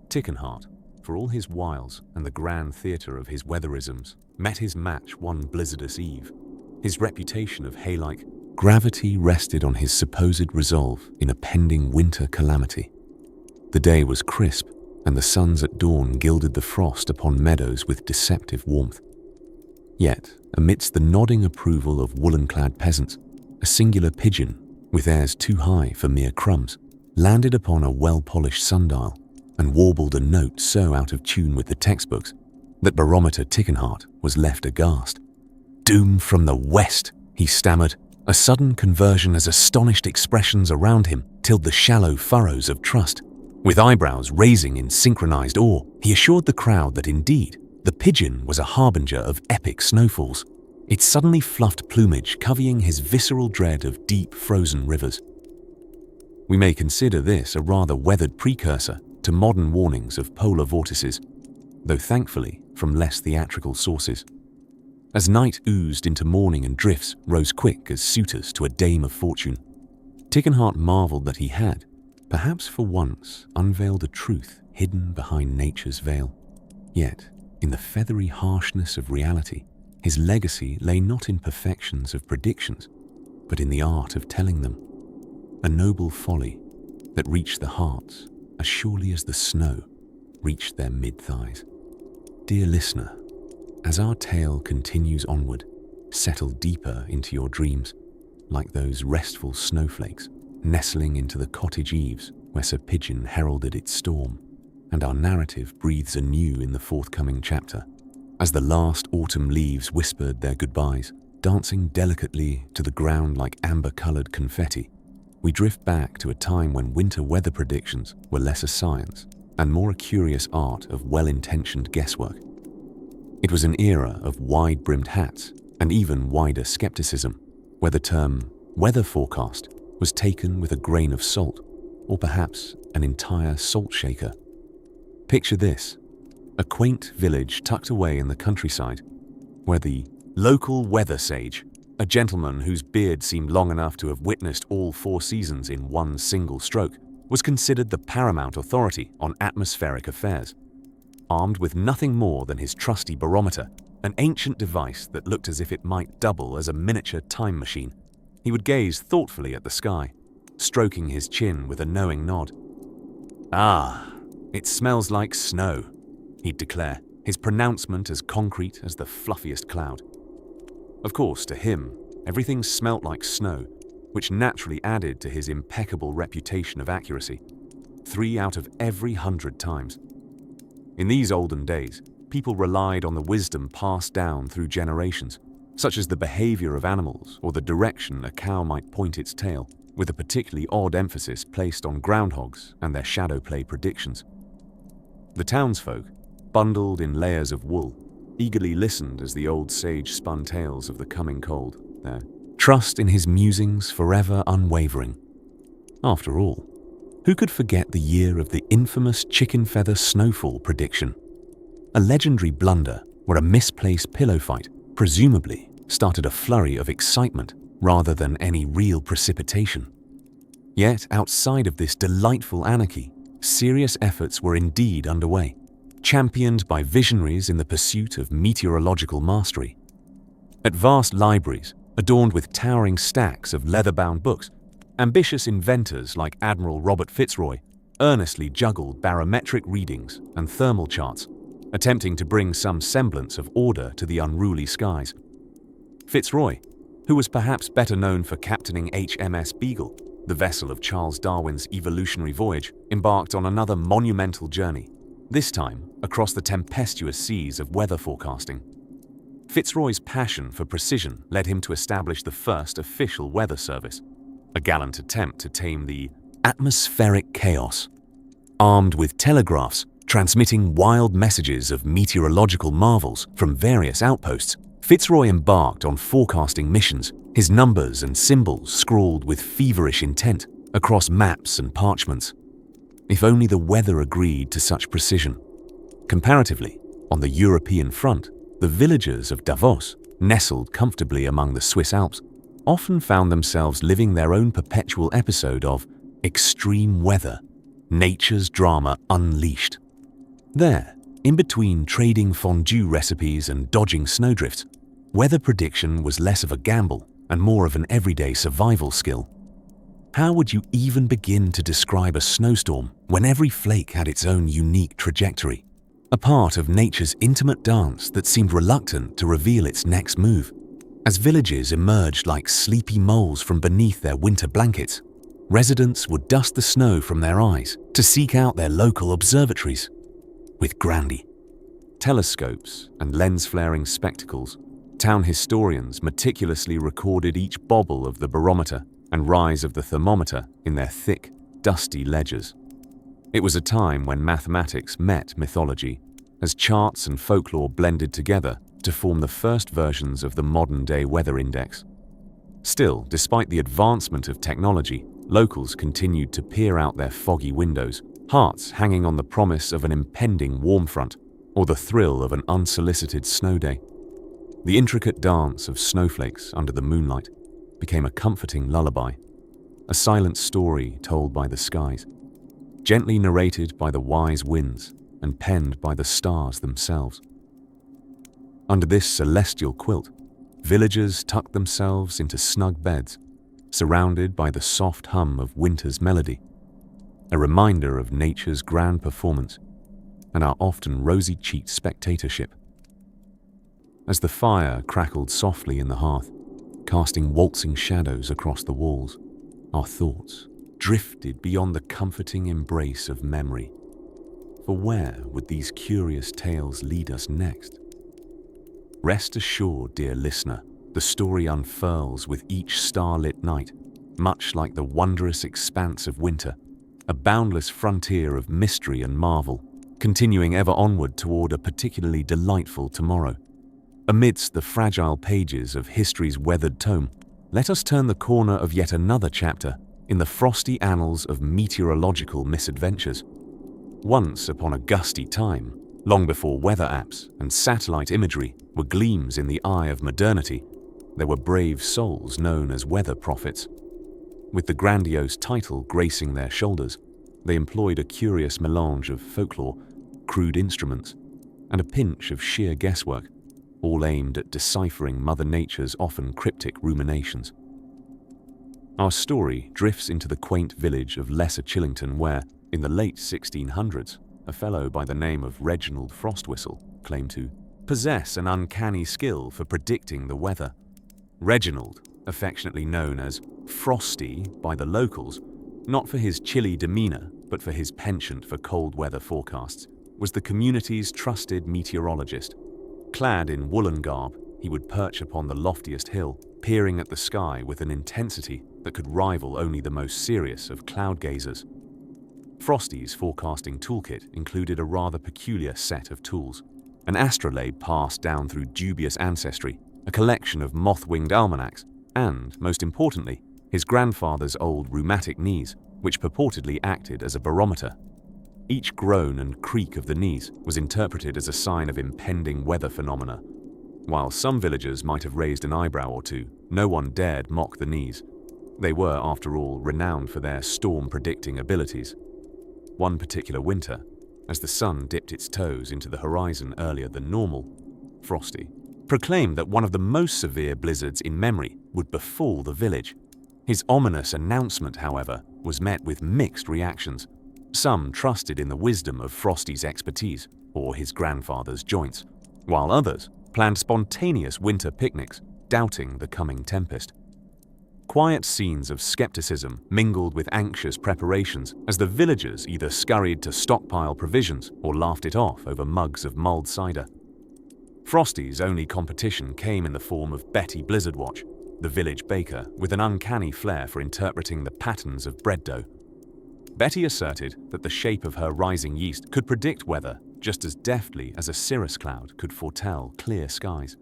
S1: Tickenheart, for all his wiles and the grand theatre of his weatherisms, met his match one blizzardous eve. His reputation of hay-like gravity rested on his supposed resolve in a pending winter calamity. The day was crisp, and the suns at dawn gilded the frost upon meadows with deceptive warmth. Yet, amidst the nodding approval of woolen-clad peasants, a singular pigeon, with airs too high for mere crumbs, landed upon a well-polished sundial and warbled a note so out of tune with the textbooks that Barometer Tickenheart was left aghast. "Doom from the west," he stammered, a sudden conversion as astonished expressions around him tilled the shallow furrows of trust. With eyebrows raising in synchronized awe, he assured the crowd that indeed, the pigeon was a harbinger of epic snowfalls, its suddenly fluffed plumage covying his visceral dread of deep frozen rivers. We may consider this a rather weathered precursor to modern warnings of polar vortices, though thankfully from less theatrical sources. As night oozed into morning and drifts rose quick as suitors to a dame of fortune, Tickenheart marveled that he had, perhaps for once, unveiled a truth hidden behind nature's veil. Yet, in the feathery harshness of reality, his legacy lay not in perfections of predictions, but in the art of telling them. A noble folly that reached the hearts as surely as the snow reached their mid-thighs. Dear listener, as our tale continues onward, settle deeper into your dreams, like those restful snowflakes nestling into the cottage eaves where Sir Pigeon heralded its storm, and our narrative breathes anew in the forthcoming chapter, as the last autumn leaves whispered their goodbyes, dancing delicately to the ground like amber-colored confetti. We drift back to a time when winter weather predictions were less a science and more a curious art of well-intentioned guesswork. It was an era of wide-brimmed hats and even wider skepticism, where the term weather forecast was taken with a grain of salt, or perhaps an entire salt shaker. Picture this: a quaint village tucked away in the countryside, where the local weather sage, a gentleman whose beard seemed long enough to have witnessed all 4 seasons in one single stroke, was considered the paramount authority on atmospheric affairs. Armed with nothing more than his trusty barometer, an ancient device that looked as if it might double as a miniature time machine, he would gaze thoughtfully at the sky, stroking his chin with a knowing nod. "Ah, it smells like snow," he'd declare, his pronouncement as concrete as the fluffiest cloud. Of course, to him, everything smelt like snow, which naturally added to his impeccable reputation of accuracy. 3 out of every 100 times. In these olden days, people relied on the wisdom passed down through generations, such as the behavior of animals or the direction a cow might point its tail, with a particularly odd emphasis placed on groundhogs and their shadow play predictions. The townsfolk, bundled in layers of wool, eagerly listened as the old sage spun tales of the coming cold, their trust in his musings forever unwavering. After all, who could forget the year of the infamous chicken feather snowfall prediction? A legendary blunder where a misplaced pillow fight presumably started a flurry of excitement rather than any real precipitation. Yet outside of this delightful anarchy, serious efforts were indeed underway, championed by visionaries in the pursuit of meteorological mastery. At vast libraries, adorned with towering stacks of leather-bound books, ambitious inventors like Admiral Robert Fitzroy earnestly juggled barometric readings and thermal charts, attempting to bring some semblance of order to the unruly skies. Fitzroy, who was perhaps better known for captaining HMS Beagle, the vessel of Charles Darwin's evolutionary voyage, embarked on another monumental journey, this time across the tempestuous seas of weather forecasting. Fitzroy's passion for precision led him to establish the first official weather service, a gallant attempt to tame the atmospheric chaos. Armed with telegraphs transmitting wild messages of meteorological marvels from various outposts, Fitzroy embarked on forecasting missions, his numbers and symbols scrawled with feverish intent across maps and parchments. If only the weather agreed to such precision. Comparatively, on the European front, the villagers of Davos, nestled comfortably among the Swiss Alps, often found themselves living their own perpetual episode of extreme weather, nature's drama unleashed. There, in between trading fondue recipes and dodging snowdrifts, weather prediction was less of a gamble and more of an everyday survival skill. How would you even begin to describe a snowstorm when every flake had its own unique trajectory, a part of nature's intimate dance that seemed reluctant to reveal its next move? As villages emerged like sleepy moles from beneath their winter blankets, residents would dust the snow from their eyes to seek out their local observatories. With Grandy, telescopes and lens-flaring spectacles, town historians meticulously recorded each bobble of the barometer and rise of the thermometer in their thick, dusty ledgers. It was a time when mathematics met mythology, as charts and folklore blended together to form the first versions of the modern-day weather index. Still, despite the advancement of technology, locals continued to peer out their foggy windows, hearts hanging on the promise of an impending warm front or the thrill of an unsolicited snow day. The intricate dance of snowflakes under the moonlight became a comforting lullaby, a silent story told by the skies, gently narrated by the wise winds and penned by the stars themselves. Under this celestial quilt, villagers tucked themselves into snug beds, surrounded by the soft hum of winter's melody, a reminder of nature's grand performance and our often rosy-cheeked spectatorship. As the fire crackled softly in the hearth, casting waltzing shadows across the walls, our thoughts drifted beyond the comforting embrace of memory. For where would these curious tales lead us next? Rest assured, dear listener, the story unfurls with each starlit night, much like the wondrous expanse of winter, a boundless frontier of mystery and marvel, continuing ever onward toward a particularly delightful tomorrow. Amidst the fragile pages of history's weathered tome, let us turn the corner of yet another chapter in the frosty annals of meteorological misadventures. Once upon a gusty time, long before weather apps and satellite imagery were gleams in the eye of modernity, there were brave souls known as weather prophets. With the grandiose title gracing their shoulders, they employed a curious melange of folklore, crude instruments, and a pinch of sheer guesswork, all aimed at deciphering Mother Nature's often cryptic ruminations. Our story drifts into the quaint village of Lesser Chillington where, in the late 1600s, a fellow by the name of Reginald Frostwhistle claimed to possess an uncanny skill for predicting the weather. Reginald, affectionately known as Frosty by the locals, not for his chilly demeanor, but for his penchant for cold weather forecasts, was the community's trusted meteorologist. Clad in woolen garb, he would perch upon the loftiest hill, peering at the sky with an intensity that could rival only the most serious of cloud gazers. Frosty's forecasting toolkit included a rather peculiar set of tools. An astrolabe passed down through dubious ancestry, a collection of moth-winged almanacs, and, most importantly, his grandfather's old rheumatic knees, which purportedly acted as a barometer. Each groan and creak of the knees was interpreted as a sign of impending weather phenomena. While some villagers might have raised an eyebrow or two, no one dared mock the knees. They were, after all, renowned for their storm-predicting abilities. One particular winter, as the sun dipped its toes into the horizon earlier than normal, Frosty proclaimed that one of the most severe blizzards in memory would befall the village. His ominous announcement, however, was met with mixed reactions. Some trusted in the wisdom of Frosty's expertise or his grandfather's joints, while others planned spontaneous winter picnics, doubting the coming tempest. Quiet scenes of skepticism mingled with anxious preparations as the villagers either scurried to stockpile provisions or laughed it off over mugs of mulled cider. Frosty's only competition came in the form of Betty Blizzardwatch, the village baker with an uncanny flair for interpreting the patterns of bread dough. Betty asserted that the shape of her rising yeast could predict weather just as deftly as a cirrus cloud could foretell clear skies.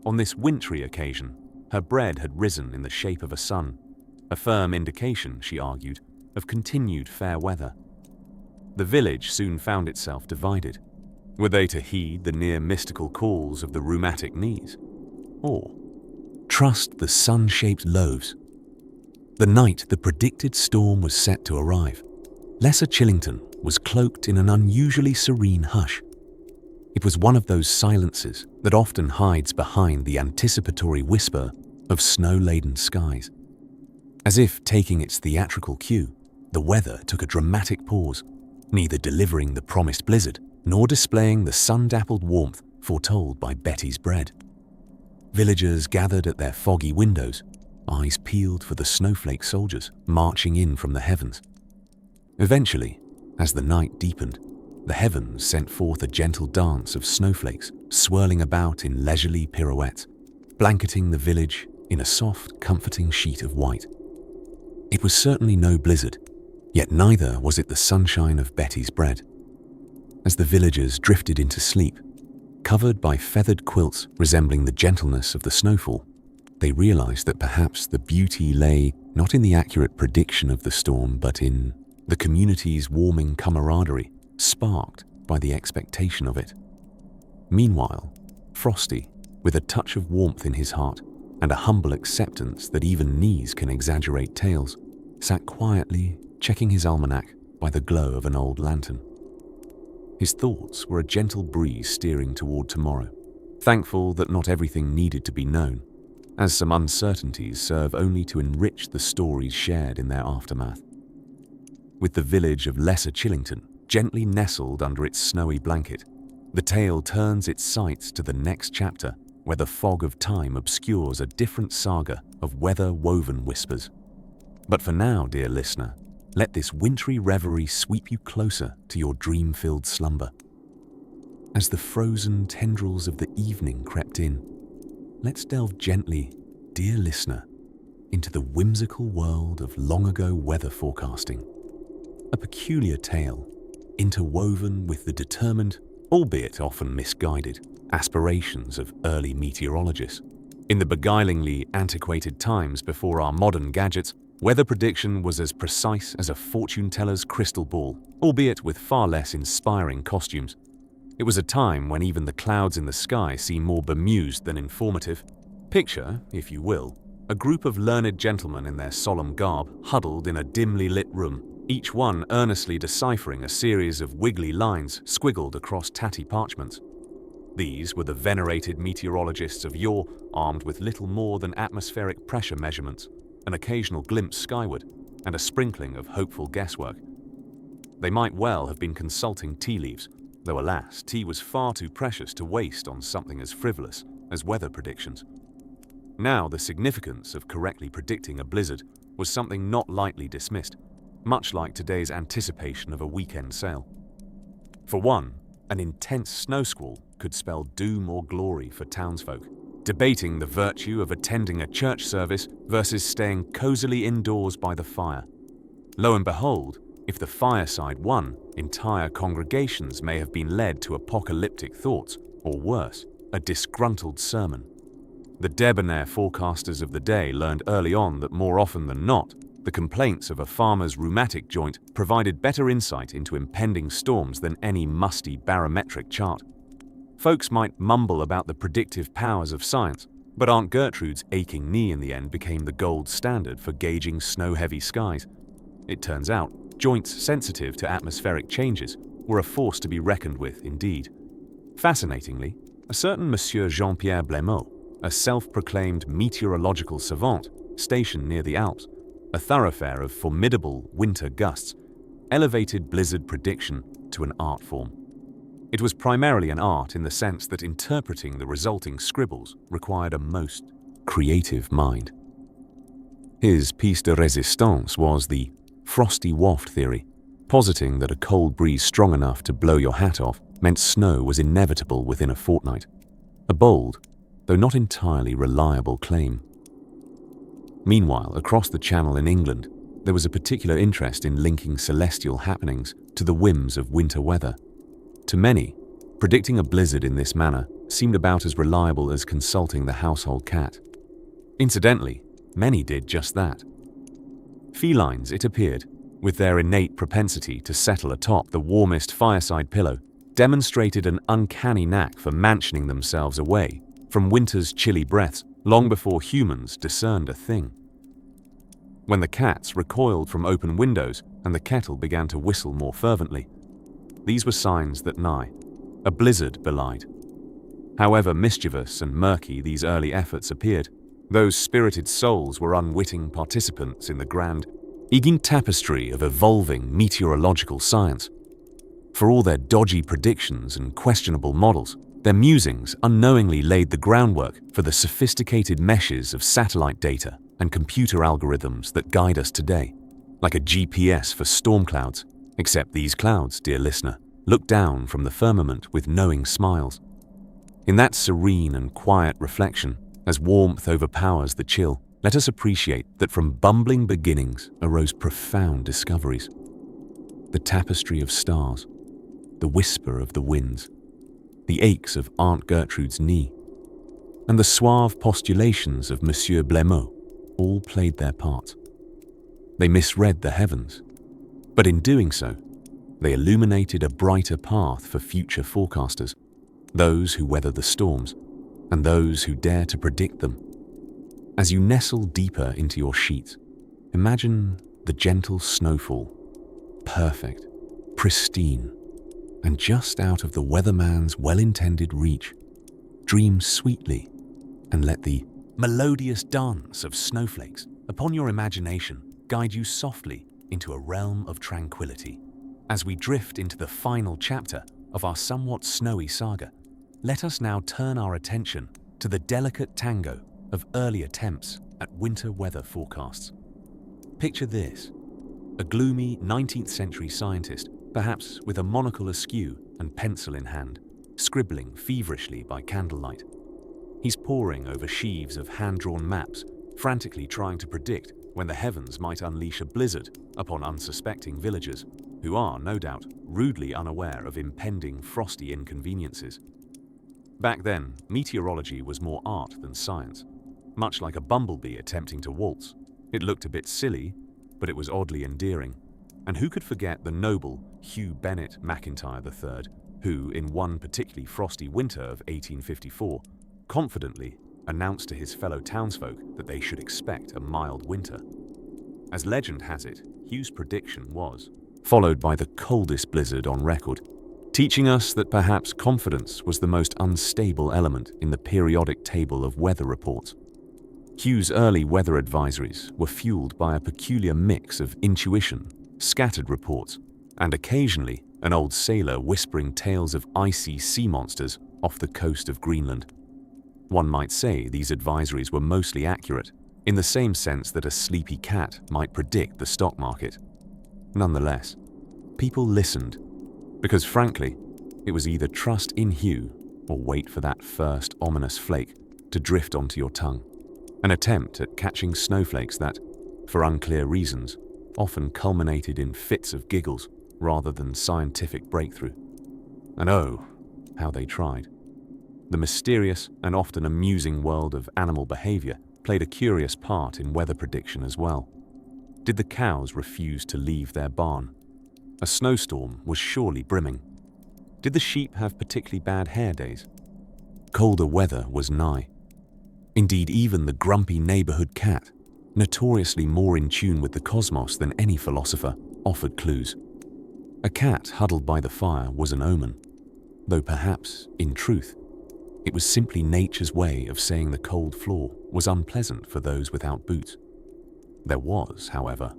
S1: On this wintry occasion, her bread had risen in the shape of a sun, a firm indication, she argued, of continued fair weather. The village soon found itself divided. Were they to heed the near-mystical calls of the rheumatic knees, or trust the sun-shaped loaves? The night the predicted storm was set to arrive, Lesser Chillington was cloaked in an unusually serene hush. It was one of those silences that often hides behind the anticipatory whisper of snow-laden skies. As if taking its theatrical cue, the weather took a dramatic pause, neither delivering the promised blizzard nor displaying the sun-dappled warmth foretold by Betty's bread. Villagers gathered at their foggy windows, eyes peeled for the snowflake soldiers marching in from the heavens. Eventually, as the night deepened, the heavens sent forth a gentle dance of snowflakes swirling about in leisurely pirouettes, blanketing the village in a soft, comforting sheet of white. It was certainly no blizzard, yet neither was it the sunshine of Betty's bread. As the villagers drifted into sleep, covered by feathered quilts resembling the gentleness of the snowfall, they realized that perhaps the beauty lay not in the accurate prediction of the storm, but in the community's warming camaraderie, sparked by the expectation of it. Meanwhile, Frosty, with a touch of warmth in his heart and a humble acceptance that even knees can exaggerate tales, sat quietly checking his almanac by the glow of an old lantern. His thoughts were a gentle breeze steering toward tomorrow, thankful that not everything needed to be known, as some uncertainties serve only to enrich the stories shared in their aftermath. With the village of Lesser Chillington gently nestled under its snowy blanket, the tale turns its sights to the next chapter, where the fog of time obscures a different saga of weather-woven whispers. But for now, dear listener, let this wintry reverie sweep you closer to your dream-filled slumber. As the frozen tendrils of the evening crept in, let's delve gently, dear listener, into the whimsical world of long-ago weather forecasting. A peculiar tale, interwoven with the determined, albeit often misguided, aspirations of early meteorologists. In the beguilingly antiquated times before our modern gadgets, weather prediction was as precise as a fortune-teller's crystal ball, albeit with far less inspiring costumes. It was a time when even the clouds in the sky seemed more bemused than informative. Picture, if you will, a group of learned gentlemen in their solemn garb huddled in a dimly lit room, each one earnestly deciphering a series of wiggly lines squiggled across tatty parchments. These were the venerated meteorologists of yore, armed with little more than atmospheric pressure measurements, an occasional glimpse skyward, and a sprinkling of hopeful guesswork. They might well have been consulting tea leaves, though alas, tea was far too precious to waste on something as frivolous as weather predictions. Now the significance of correctly predicting a blizzard was something not lightly dismissed, much like today's anticipation of a weekend sale. For one, an intense snow squall could spell doom or glory for townsfolk, debating the virtue of attending a church service versus staying cozily indoors by the fire. Lo and behold, if the fireside won, entire congregations may have been led to apocalyptic thoughts, or worse, a disgruntled sermon. The debonair forecasters of the day learned early on that more often than not, the complaints of a farmer's rheumatic joint provided better insight into impending storms than any musty barometric chart. Folks might mumble about the predictive powers of science, but Aunt Gertrude's aching knee in the end became the gold standard for gauging snow-heavy skies. It turns out, joints sensitive to atmospheric changes were a force to be reckoned with indeed. Fascinatingly, a certain Monsieur Jean-Pierre Blémaud, a self-proclaimed meteorological savant stationed near the Alps, a thoroughfare of formidable winter gusts, elevated blizzard prediction to an art form. It was primarily an art in the sense that interpreting the resulting scribbles required a most creative mind. His piece de résistance was the frosty waft theory, positing that a cold breeze strong enough to blow your hat off meant snow was inevitable within a fortnight. A bold, though not entirely reliable claim. Meanwhile, across the Channel in England, there was a particular interest in linking celestial happenings to the whims of winter weather. To many, predicting a blizzard in this manner seemed about as reliable as consulting the household cat. Incidentally, many did just that. Felines, it appeared, with their innate propensity to settle atop the warmest fireside pillow, demonstrated an uncanny knack for mansioning themselves away from winter's chilly breaths long before humans discerned a thing. When the cats recoiled from open windows and the kettle began to whistle more fervently, these were signs that nigh, a blizzard belied. However mischievous and murky these early efforts appeared, those spirited souls were unwitting participants in the grand, egging tapestry of evolving meteorological science. For all their dodgy predictions and questionable models, their musings unknowingly laid the groundwork for the sophisticated meshes of satellite data and computer algorithms that guide us today, like a GPS for storm clouds, except these clouds, dear listener, look down from the firmament with knowing smiles. In that serene and quiet reflection, as warmth overpowers the chill, let us appreciate that from bumbling beginnings arose profound discoveries. The tapestry of stars, the whisper of the winds, the aches of Aunt Gertrude's knee, and the suave postulations of Monsieur Blémaud all played their part. They misread the heavens, but in doing so, they illuminated a brighter path for future forecasters, those who weather the storms, and those who dare to predict them. As you nestle deeper into your sheets, imagine the gentle snowfall, perfect, pristine, and just out of the weatherman's well-intended reach. Dream sweetly and let the melodious dance of snowflakes upon your imagination guide you softly into a realm of tranquility. As we drift into the final chapter of our somewhat snowy saga, let us now turn our attention to the delicate tango of early attempts at winter weather forecasts. Picture this: a gloomy 19th century scientist, perhaps with a monocle askew and pencil in hand, scribbling feverishly by candlelight. He's poring over sheaves of hand-drawn maps, frantically trying to predict when the heavens might unleash a blizzard upon unsuspecting villagers, who are, no doubt, rudely unaware of impending frosty inconveniences. Back then, meteorology was more art than science. Much like a bumblebee attempting to waltz, it looked a bit silly, but it was oddly endearing. And who could forget the noble Hugh Bennett McIntyre III, who, in one particularly frosty winter of 1854, confidently announced to his fellow townsfolk that they should expect a mild winter. As legend has it, Hugh's prediction was followed by the coldest blizzard on record, teaching us that perhaps confidence was the most unstable element in the periodic table of weather reports. Hugh's early weather advisories were fueled by a peculiar mix of intuition, scattered reports, and occasionally an old sailor whispering tales of icy sea monsters off the coast of Greenland. One might say these advisories were mostly accurate, in the same sense that a sleepy cat might predict the stock market. Nonetheless, people listened, Because frankly, it was either trust in Hugh or wait for that first ominous flake to drift onto your tongue. An attempt at catching snowflakes that, for unclear reasons, often culminated in fits of giggles rather than scientific breakthrough. And oh, how they tried. The mysterious and often amusing world of animal behavior played a curious part in weather prediction as well. Did the cows refuse to leave their barn? A snowstorm was surely brimming. Did the sheep have particularly bad hair days? Colder weather was nigh. Indeed, even the grumpy neighborhood cat, notoriously more in tune with the cosmos than any philosopher, offered clues. A cat huddled by the fire was an omen, though perhaps, in truth, it was simply nature's way of saying the cold floor was unpleasant for those without boots. There was, however,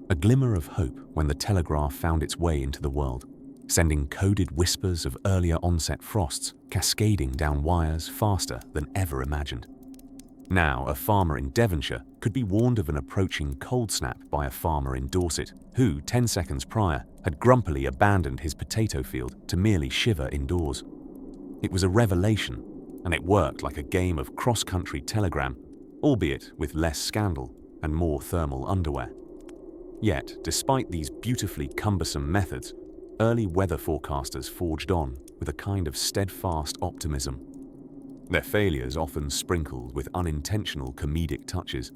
S1: a glimmer of hope when the telegraph found its way into the world, sending coded whispers of earlier onset frosts cascading down wires faster than ever imagined. Now, a farmer in Devonshire could be warned of an approaching cold snap by a farmer in Dorset who, 10 seconds prior, had grumpily abandoned his potato field to merely shiver indoors. It was a revelation, and it worked like a game of cross-country telegram, albeit with less scandal and more thermal underwear. Yet, despite these beautifully cumbersome methods, early weather forecasters forged on with a kind of steadfast optimism. Their failures often sprinkled with unintentional comedic touches,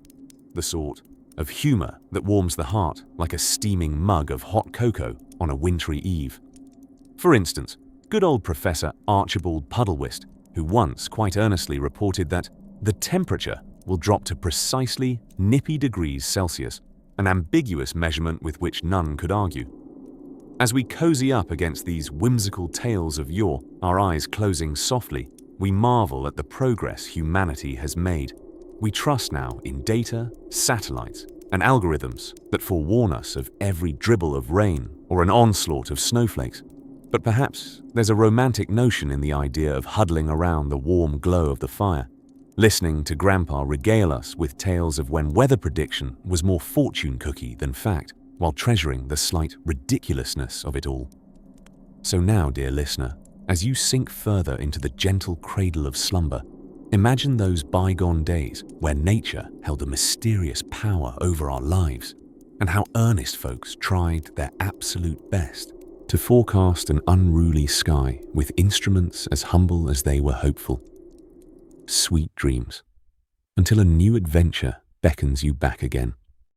S1: the sort of humor that warms the heart like a steaming mug of hot cocoa on a wintry eve. For instance, good old Professor Archibald Puddlewist, who once quite earnestly reported that the temperature will drop to precisely nippy degrees Celsius, an ambiguous measurement with which none could argue. As we cozy up against these whimsical tales of yore, our eyes closing softly, we marvel at the progress humanity has made. We trust now in data, satellites, and algorithms that forewarn us of every dribble of rain or an onslaught of snowflakes. But perhaps there's a romantic notion in the idea of huddling around the warm glow of the fire, listening to Grandpa regale us with tales of when weather prediction was more fortune cookie than fact, while treasuring the slight ridiculousness of it all. So now, dear listener, as you sink further into the gentle cradle of slumber, imagine those bygone days where nature held a mysterious power over our lives, and how earnest folks tried their absolute best to forecast an unruly sky with instruments as humble as they were hopeful. Sweet dreams, until a new adventure beckons you back again.